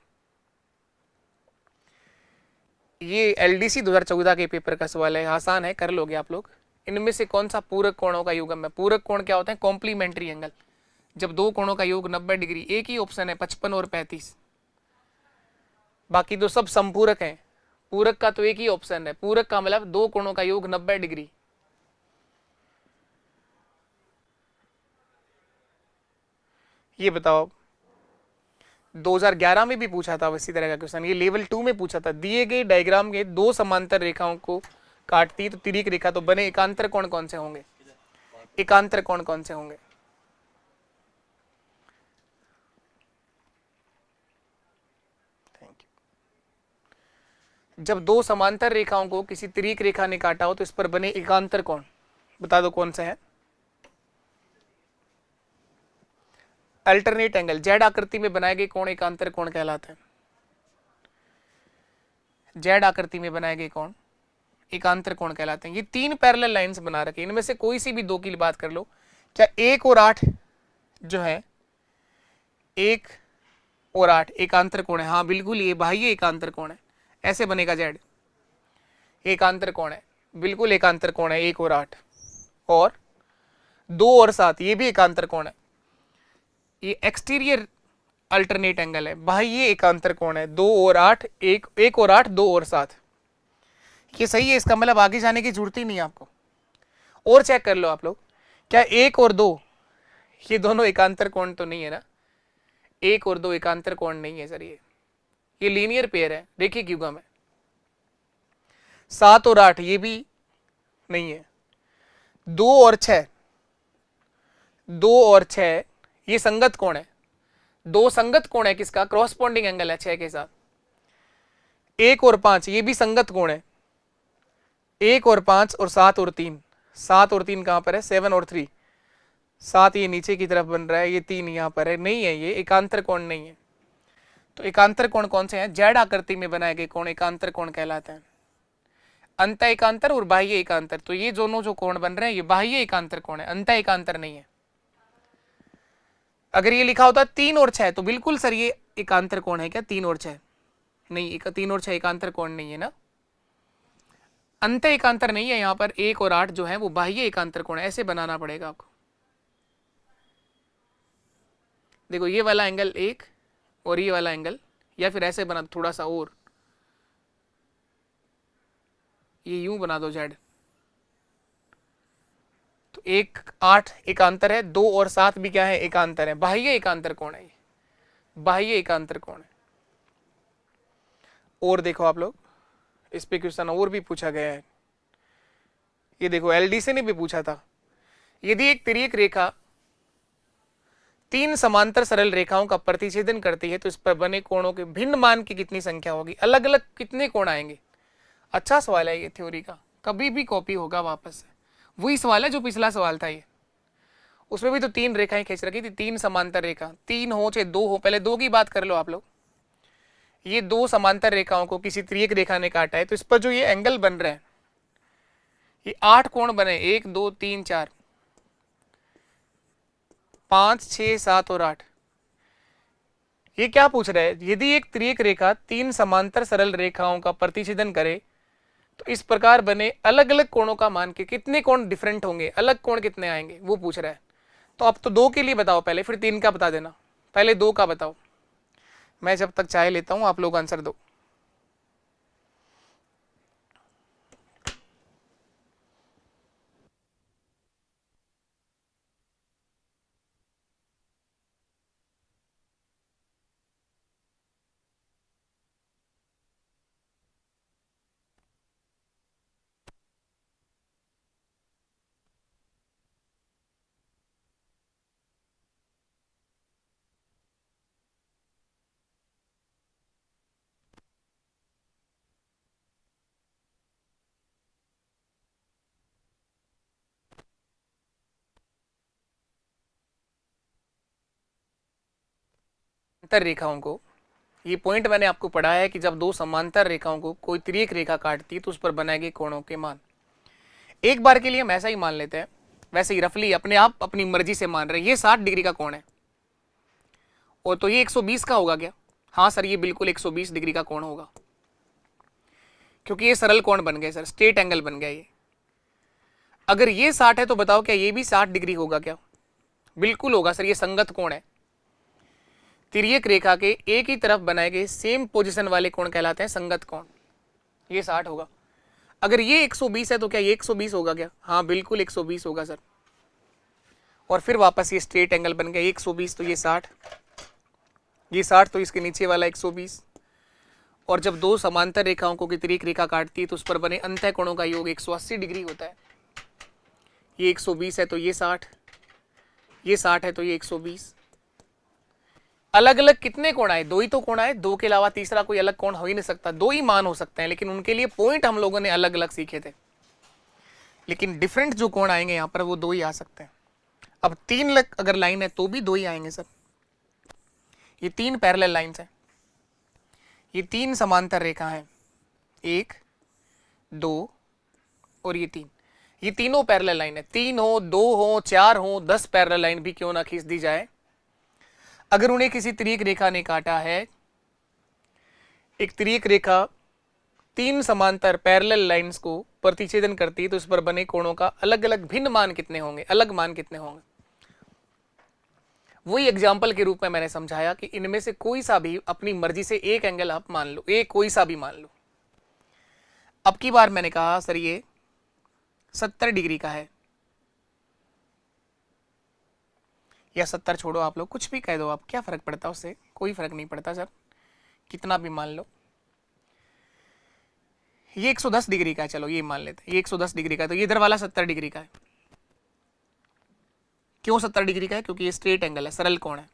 ये एलडीसी 2014 के पेपर का सवाल है, आसान है, कर लोगे आप लोग। इनमें से कौन सा पूरक कोणों का युग्म है? पूरक कोण क्या होता है? Complementary angle. जब दो कोणों का योग 90 डिग्री, एक ही ऑप्शन है 55 और 35, बाकी तो सब संपूरक हैं। पूरक का तो एक ही ऑप्शन है, पूरक का मतलब दो कोणों का योग 90 डिग्री। ये बताओ 2011 में भी पूछा था इसी तरह का क्वेश्चन, ये लेवल 2 में पूछा था। दिए गए डायग्राम के दो समांतर रेखाओं को काटती है तो तिर्यक रेखा, तो बने एकांतर कोण कौन से होंगे? एकांतर कोण कौन से होंगे? Thank you. जब दो समांतर रेखाओं को किसी तिर्यक रेखा ने काटा हो तो इस पर बने एकांतर कोण बता दो कौन से हैं? अल्टरनेट एंगल, जेड आकृति में बनाए गए कोण एकांतर कोण कहलाते हैं। जेड आकृति में बनाए गए कोण एकांतर कोण कहलाते हैं। ये तीन पैरेलल लाइंस बना रखे, इनमें से कोई सी भी दो की बात कर लो। क्या 1 और 8 जो है, 1 और 8 एकांतर कोण है? हाँ बिल्कुल, ये बाह्य एकांतर कोण है, ऐसे बनेगा जेड। एकांतर कोण है, बिल्कुल एकांतर कोण है 1 और 8। और 2 और 7 ये भी एकांतर कोण है। ये एक्सटीरियर अल्टरनेट एंगल है, बाह्य एकांतर कोण है। 2 और 8, 1 और 8, 2 और 7, ये सही है। इसका मतलब आगे जाने की जरूरत ही नहीं है आपको। और चेक कर लो आप लोग, क्या 1 और 2 ये दोनों एकांतर कोण तो नहीं है ना? 1 और 2 एकांतर कोण नहीं है सर, ये लीनियर पेयर है, रेखिक युग्म है। 7 और 8 ये भी नहीं है। 2 और 6, 2 और 6 ये संगत कोण है। 2 संगत कोण है, किसका? क्रॉसपॉन्डिंग एंगल है 6 के साथ। 1 और 5 ये भी संगत कोण है। 1 और 5 और 7 और 3, 7 और 3 कहां पर है? 7 और 3, 7 ये नीचे की तरफ बन रहा है, ये 3 यहां पर है, नहीं है, ये एकांतर कोण नहीं है। तो एकांतर कोण कौन से हैं? जेड आकृति में बनाए गए कोण एकांतर कोण कहलाते हैं। अंत एकांतर और बाह्य एकांतर, तो ये दोनों जो कोण बन रहे हैं ये बाह्य एकांतर कोण है, अंत एकांतर नहीं है। अगर ये लिखा होता 3 और 6 तो बिल्कुल सर ये एकांतर कोण है क्या? 3 और 6 नहीं, 3 और 6 एकांतर कोण नहीं है ना, अंत एकांतर नहीं है। यहां पर 1 और 8 जो है वो बाह्य एकांतर कोण है, ऐसे बनाना पड़ेगा आपको। देखो ये वाला एंगल 1 और ये वाला एंगल, या फिर ऐसे बना थोड़ा सा और, ये यूं बना दो जेड। तो 1 8 एकांतर है, 2 और 7 भी क्या है? एकांतर है, बाह्य एकांतर कोण है, बाह्य एकांतर कोण है। और देखो आप लोग, इस पे क्वेश्चन और भी पूछा गया है। ये देखो एलडीसी ने भी पूछा था, यदि एक तिर्यक रेखा 3 समांतर सरल रेखाओं का प्रतिच्छेदन करती है तो इस पर बने कोणों के भिन्न मान की कितनी संख्या होगी? अलग अलग कितने कोण आएंगे? अच्छा सवाल है ये, थ्योरी का कभी भी कॉपी होगा वापस से। वही सवाल है जो पिछला सवाल था ये, उसमें भी तो 3 रेखाएं खींच रखी थी, 3 समांतर रेखा, 3 हो चाहे 2 हो, पहले 2 की बात कर लो आप लोग। ये 2 समांतर रेखाओं को किसी तिर्यक रेखा ने काटा है तो इस पर जो ये एंगल बन रहे हैं, ये 8 कोण बने, 1 2 3 4 5 6 7 और 8। ये क्या पूछ रहा है? यदि एक तिर्यक रेखा 3 समांतर सरल रेखाओं का प्रतिच्छेदन करे तो इस प्रकार बने अलग अलग कोणों का मान के कितने कोण डिफरेंट होंगे, अलग कोण कितने आएंगे, वो पूछ रहा है। तो अब तो 2 के लिए बताओ पहले, फिर 3 का बता देना। पहले 2 का बताओ, मैं जब तक चाय लेता हूं आप लोग आंसर दो। समांतर रेखाओं को, ये पॉइंट मैंने आपको पढ़ाया है कि जब 2 समांतर रेखाओं को कोई तिर्यक रेखा काटती है तो उस पर बनाए गए कोणों के मान। एक बार के लिए हम ऐसा ही मान लेते हैं, वैसे ही रफली अपने आप अपनी मर्जी से मान रहे हैं। ये 60 डिग्री का कोण है और तो ये 120 का होगा क्या? हाँ सर, ये बिल्कुल 120 डिग्री का कोण होगा, क्योंकि ये सरल कोण बन गए सर, स्ट्रेट एंगल बन गया ये। अगर ये 60 है तो बताओ क्या ये भी 60 डिग्री होगा क्या? बिल्कुल होगा सर, ये संगत कोण है। तिर्यक रेखा के एक ही तरफ बनाए गए सेम पोजीशन वाले कोण कहलाते हैं संगत कोण। ये 60 होगा। अगर ये 120 है तो क्या ये 120 होगा क्या? हाँ बिल्कुल 120 होगा सर। और फिर वापस ये स्ट्रेट एंगल बन गया, 120 तो ये 60, ये 60 तो इसके नीचे वाला 120। और जब दो समांतर रेखाओं को तिर्यक रेखा काटती है तो उस पर बने अंतः कोणों का योग 180 डिग्री होता है। ये 120 है तो ये 60, ये 60 है तो ये 120। अलग अलग कितने कोण आए? दो ही तो कोण आए, दो के अलावा तीसरा कोई अलग कोण हो ही नहीं सकता। दो ही मान हो सकते हैं, लेकिन उनके लिए पॉइंट हम लोगों ने अलग अलग सीखे थे। लेकिन डिफरेंट जो कोण आएंगे यहाँ पर वो दो ही आ सकते हैं। अब 3 अगर लाइन है तो भी दो ही आएंगे सर। ये 3 पैरेलल लाइंस हैं, ये 3 समांतर रेखा है, 1 2 और ये 3। ये तीनों पैरेलल लाइन है। 3 हो, 2 हो, 4 हो, 10 पैरेलल लाइन भी क्यों ना खींच दी जाए, अगर उन्हें किसी तिर्यक रेखा ने काटा है, एक तिर्यक रेखा 3 समांतर पैरेलल लाइंस को प्रतिच्छेदन करती है तो इस पर बने कोणों का अलग अलग भिन्न मान कितने होंगे, अलग मान कितने होंगे। वही एग्जाम्पल के रूप में मैंने समझाया कि इनमें से कोई सा भी अपनी मर्जी से एक एंगल आप मान लो, एक कोई सा भी मान लो। अब की बार मैंने कहा सर ये 70 डिग्री का है, या 70 छोड़ो, आप लोग कुछ भी कह दो, आप क्या फर्क पड़ता है उससे, कोई फर्क नहीं पड़ता सर, कितना भी मान लो। ये 110 डिग्री का है, चलो ये मान लेते हैं, ये 110 डिग्री का है, तो ये इधर वाला 70 डिग्री का है। क्यों 70 डिग्री का है? क्योंकि ये स्ट्रेट एंगल है, सरल कोण है।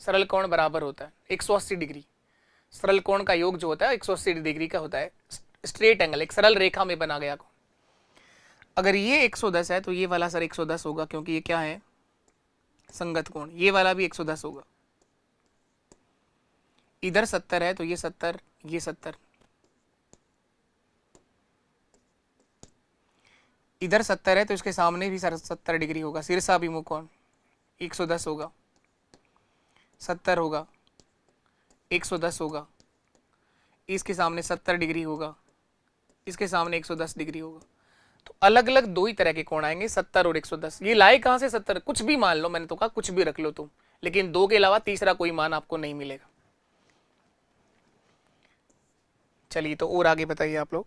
सरल कोण बराबर होता है 180 डिग्री। सरल कोण का योग जो होता है 180 डिग्री का होता है। स्ट्रेट एंगल, एक सरल रेखा में बना गया कोण। अगर ये 110 है तो ये वाला सर 110 होगा, क्योंकि ये क्या है, संगत कोण। ये वाला भी 110 होगा। इधर 70 है तो ये 70, ये 70। इधर 70 है तो इसके सामने भी 70 डिग्री होगा। शीर्षाभिमुख कोण 110 होगा, 70 होगा, 110 होगा। इसके सामने 70 डिग्री होगा, इसके सामने 110 डिग्री होगा। तो अलग अलग दो ही तरह के कोण आएंगे, 70 और 110। ये लाए कहां से 70? कुछ भी मान लो, मैंने तो कहा कुछ भी रख लो तुम, लेकिन दो के अलावा तीसरा कोई मान आपको नहीं मिलेगा। चलिए तो और आगे बताइए आप लोग।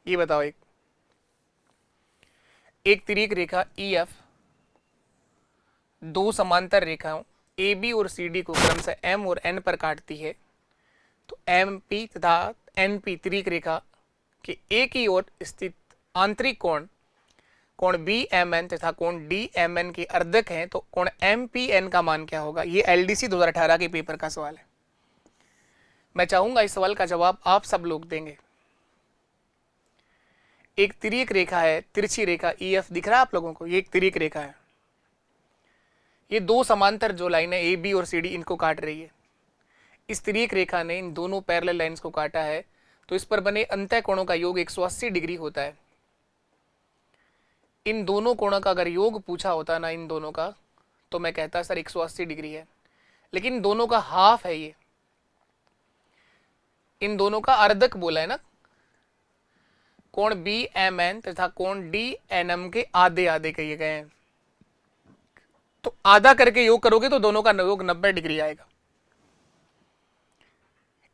ये बताओ, एक तिर्यक रेखा EF दो समांतर रेखाओं AB और CD को क्रमशः M और N पर काटती है, तो MP तथा NP तिर्यक रेखा के एक ही ओर स्थित आंतरिक कोण कोण BMN तथा कोण DMN के अर्धक हैं, तो कोण MPN का मान क्या होगा? ये LDC 2018 के पेपर का सवाल है। मैं चाहूंगा इस सवाल का जवाब आप सब लोग देंगे। एक तिर्यक रेखा है, तिरछी रेखा EF दिख रहा है आप लोगों को? ये एक तिर्यक रेखा है, ये दो समांतर जो लाइन है AB और CD इनको काट रही है। इस तिर्यक रेखा ने इन दोनों पैरेलल लाइंस को काटा है, तो इस पर बने अंतः कोणों का योग 180 डिग्री होता है। इन दोनों कोणों का अगर योग पूछा होता ना, इन दोनों का, तो मैं कहता सर 180 डिग्री है, लेकिन दोनों का हाफ है ये, इन दोनों का अर्धक बोला है ना। कोण BMN तथा कोण DNM के आधे आधे कहे गए हैं, तो आधा करके योग करोगे तो दोनों का योग 90 डिग्री आएगा।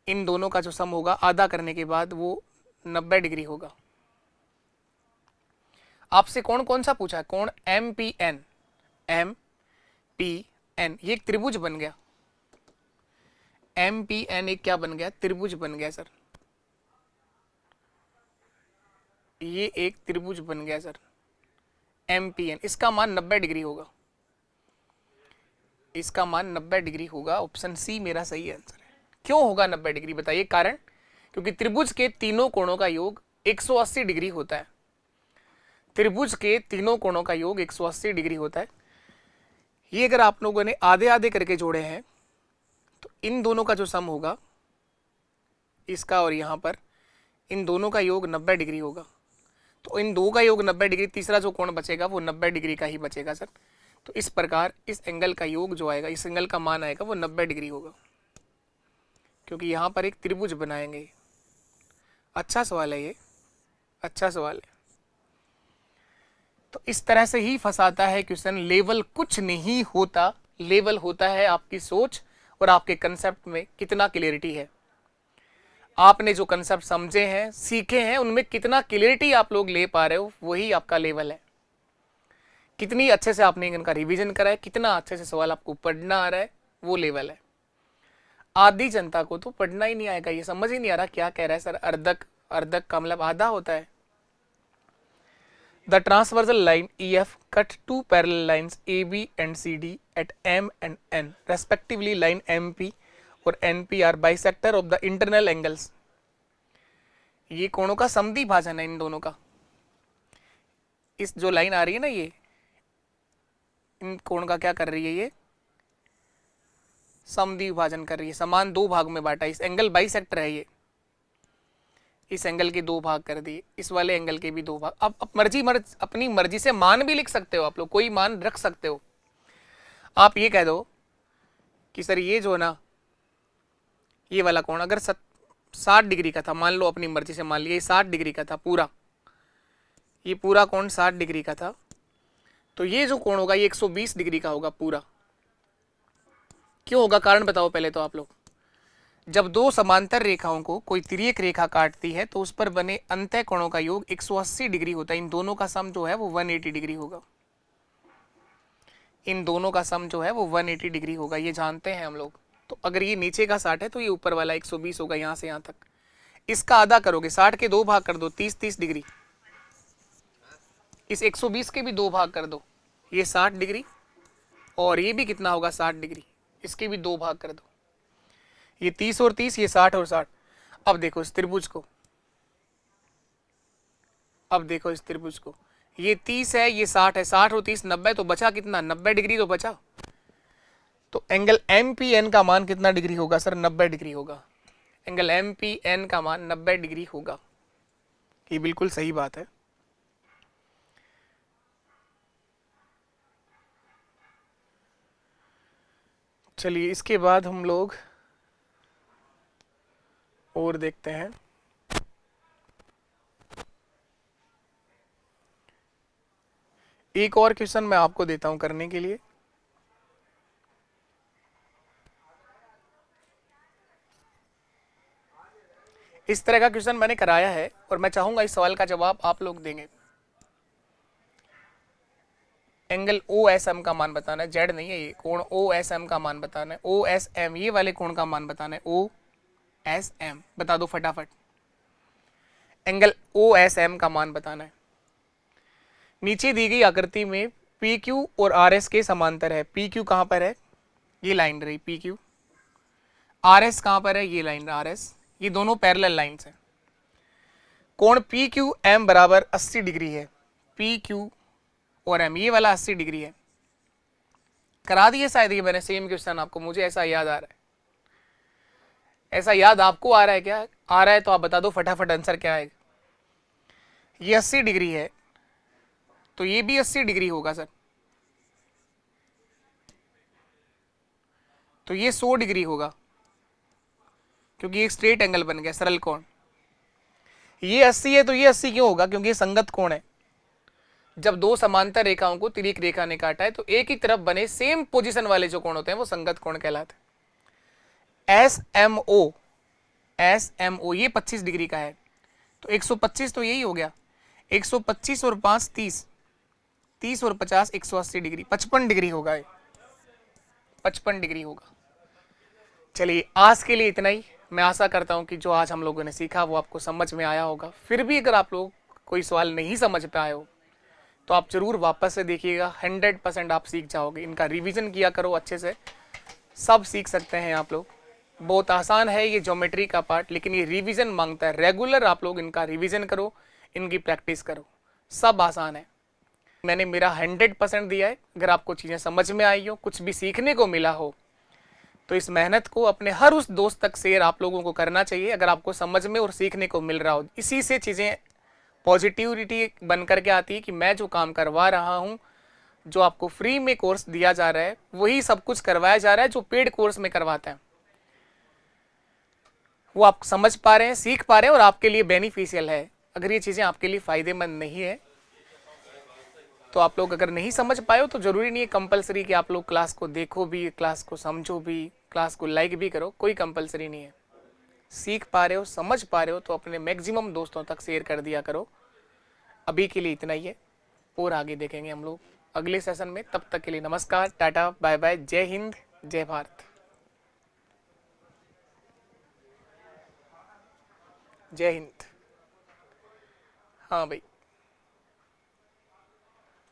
इन दोनों का जो सम होगा आधा करने के बाद वो 90 डिग्री होगा। आपसे कौन कौन सा पूछा है? कोण MPN, MPN ये एक त्रिभुज बन गया। MPN एक क्या बन गया? त्रिभुज बन गया सर। ये एक त्रिभुज बन गया सर MPN। इसका मान 90 डिग्री होगा, इसका मान 90 डिग्री होगा। ऑप्शन सी मेरा सही आंसर है। क्यों होगा 90 डिग्री बताइए कारण? क्योंकि त्रिभुज के तीनों कोणों का योग 180 डिग्री होता है। त्रिभुज के तीनों कोणों का योग 180 डिग्री होता है। ये अगर आप लोगों ने आधे आधे करके जोड़े हैं तो इन दोनों का जो सम होगा, इसका और यहां पर, इन दोनों का योग 90 डिग्री होगा। तो इन दो का योग 90 डिग्री, तीसरा जो कोण बचेगा वो 90 डिग्री का ही बचेगा सर। तो इस प्रकार इस एंगल का योग जो आएगा, इस एंगल का मान आएगा वो 90 डिग्री होगा, क्योंकि यहाँ पर एक त्रिभुज बनाएंगे। अच्छा सवाल है ये, अच्छा सवाल है। तो इस तरह से ही फंसाता है क्वेश्चन। लेवल कुछ नहीं होता, लेवल होता है आपकी सोच और आपके कंसेप्ट में कितना क्लियरिटी है। आपने जो कंसेप्ट समझे हैं, सीखे हैं, उनमें कितना क्लियरिटी आप लोग ले पा रहे हो, वही आपका लेवल है। कितनी अच्छे से आपने इनका रिवीजन करा है, कितना अच्छे से सवाल आपको पढ़ना आ रहा है, वो लेवल है। आधी जनता को तो पढ़ना ही नहीं आएगा, ये समझ ही नहीं आ रहा क्या कह रहा है सर। अर्धक, अर्धक का मतलब आधा होता है। The transversal line EF cut two parallel lines AB and CD at M and N respectively. Line MP और NP are bisector of the internal angles. ये कोणों का समद्वि भाजन है इन दोनों का। इस जो लाइन आ रही है ना, ये इन कोण का क्या कर रही है, ये समद्वि विभाजन कर रही है, समान दो भाग में बांटा। इस एंगल बाइसेक्टर है ये, इस एंगल के दो भाग कर दिए, इस वाले एंगल के भी दो भाग। अब अपनी मर्जी से मान भी लिख सकते हो आप लोग, कोई मान रख सकते हो। आप ये कह दो कि सर ये जो ना, ये वाला कोण अगर 60 डिग्री का था, मान लो अपनी मर्जी से मान लिया 60 डिग्री का था पूरा, ये पूरा कोण 60 डिग्री का था, तो ये जो कोण होगा ये 120 डिग्री का होगा पूरा। क्यों होगा, कारण बताओ पहले तो आप लोग। जब दो समांतर रेखाओं को कोई तिर्यक रेखा काटती है तो उस पर बने अंतः कोणों का योग 180 डिग्री होता है। इन दोनों का सम जो है वो 180 डिग्री होगा। इन दोनों का सम जो है वो 180 डिग्री होगा, ये जानते हैं हम लोग। तो अगर ये नीचे का 60 है तो ये ऊपर वाला 120 होगा, यहाँ से यहाँ तक। इसका आधा करोगे, 60 के दो भाग कर दो, 30 डिग्री। इस 120 के भी दो भाग कर दो, ये 60 डिग्री, और ये भी कितना होगा 60 डिग्री, इसके भी दो भाग कर दो, ये 30 और 30, ये 60 और 60। अब देखो इस त्रिभुज को, अब देखो इस त्रिभुज को, ये 30 है, ये 60 है, 60 और 30 90, तो बचा कितना, 90 डिग्री तो बचा। तो एंगल MPN का मान कितना डिग्री होगा सर, 90 डिग्री होगा। एंगल MPN का मान 90 डिग्री होगा, ये बिल्कुल सही बात है। चलिए इसके बाद हम लोग और देखते हैं। एक और क्वेश्चन मैं आपको देता हूं करने के लिए। इस तरह का क्वेश्चन मैंने कराया है और मैं चाहूंगा इस सवाल का जवाब आप लोग देंगे। एंगल OSM का मान बताना है, जेड नहीं है, ये कोण OSM का मान बताना है। OSM ये वाले कोण का मान बताना है, OSM बता दो फटाफट। एंगल OSM का मान बताना है। नीचे दी गई आकृति में PQ और RS के समांतर है। PQ कहां पर है, ये लाइन रही PQ। RS कहां पर है, ये लाइन RS। ये दोनों पैरेलल लाइंस हैं। कोण PQM बराबर 80 डिग्री है। PQ और M ये वाला 80 डिग्री है। करा दिए शायद ये मैंने सेम क्वेश्चन आपको, मुझे ऐसा याद आ रहा है। ऐसा याद आपको आ रहा है क्या, आ रहा है तो आप बता दो फटाफट आंसर क्या है। ये 80 डिग्री है तो ये भी 80 डिग्री होगा सर, तो ये 100 डिग्री होगा, क्योंकि एक स्ट्रेट एंगल बन गया, सरल कोण। ये 80 है तो ये 80 क्यों होगा, क्योंकि ये संगत कोण है। जब दो समांतर रेखाओं को तिर्यक रेखा ने काटा है तो एक ही तरफ बने सेम पोजीशन वाले जो कोण होते हैं वो संगत कोण कहलाते हैं। SMO ये 25 डिग्री का है, तो 125 तो यही हो गया। 125 और 5 30, 30 और 50 180 डिग्री, 55 डिग्री होगा, ये 55 डिग्री होगा। चलिए आज के लिए इतना ही। मैं आशा करता हूं कि जो आज हम लोगों ने सीखा वो आपको समझ में आया होगा। फिर भी अगर आप लोग कोई सवाल नहीं समझ पाए हो तो आप जरूर वापस से देखिएगा, 100% आप सीख जाओगे। इनका रिवीजन किया करो अच्छे से, सब सीख सकते हैं आप लोग। बहुत आसान है ये ज्योमेट्री का पार्ट, लेकिन ये रिवीजन मांगता है। रेगुलर आप लोग इनका रिवीजन करो, इनकी प्रैक्टिस करो, सब आसान है। मैंने मेरा 100% दिया है। अगर आपको चीज़ें समझ में आई हो, कुछ भी सीखने को मिला हो, तो इस मेहनत को अपने हर उस दोस्त तक शेयर आप लोगों को करना चाहिए। अगर आपको समझ में और सीखने को मिल रहा हो, इसी से चीज़ें पॉजिटिविटी बन करके आती है कि मैं जो काम करवा रहा हूँ, जो आपको फ्री में कोर्स दिया जा रहा है, वही सब कुछ करवाया जा रहा है जो पेड कोर्स में करवाता है। वो आप समझ पा रहे हैं, सीख पा रहे हैं और आपके लिए बेनिफिशियल है। अगर ये चीज़ें आपके लिए फ़ायदेमंद नहीं है तो आप लोग अगर नहीं समझ पाए हो तो ज़रूरी नहीं है कंपलसरी कि आप लोग क्लास को देखो भी, क्लास को समझो भी, क्लास को लाइक भी करो, कोई कंपलसरी नहीं है। सीख पा रहे हो, समझ पा रहे हो तो अपने मैक्सिमम दोस्तों तक शेयर कर दिया करो। अभी के लिए इतना ही है और आगे देखेंगे हम लोग अगले सेशन में। तब तक के लिए नमस्कार, टाटा, बाय बाय, जय हिंद, जय भारत, जय हिंद। हाँ भाई।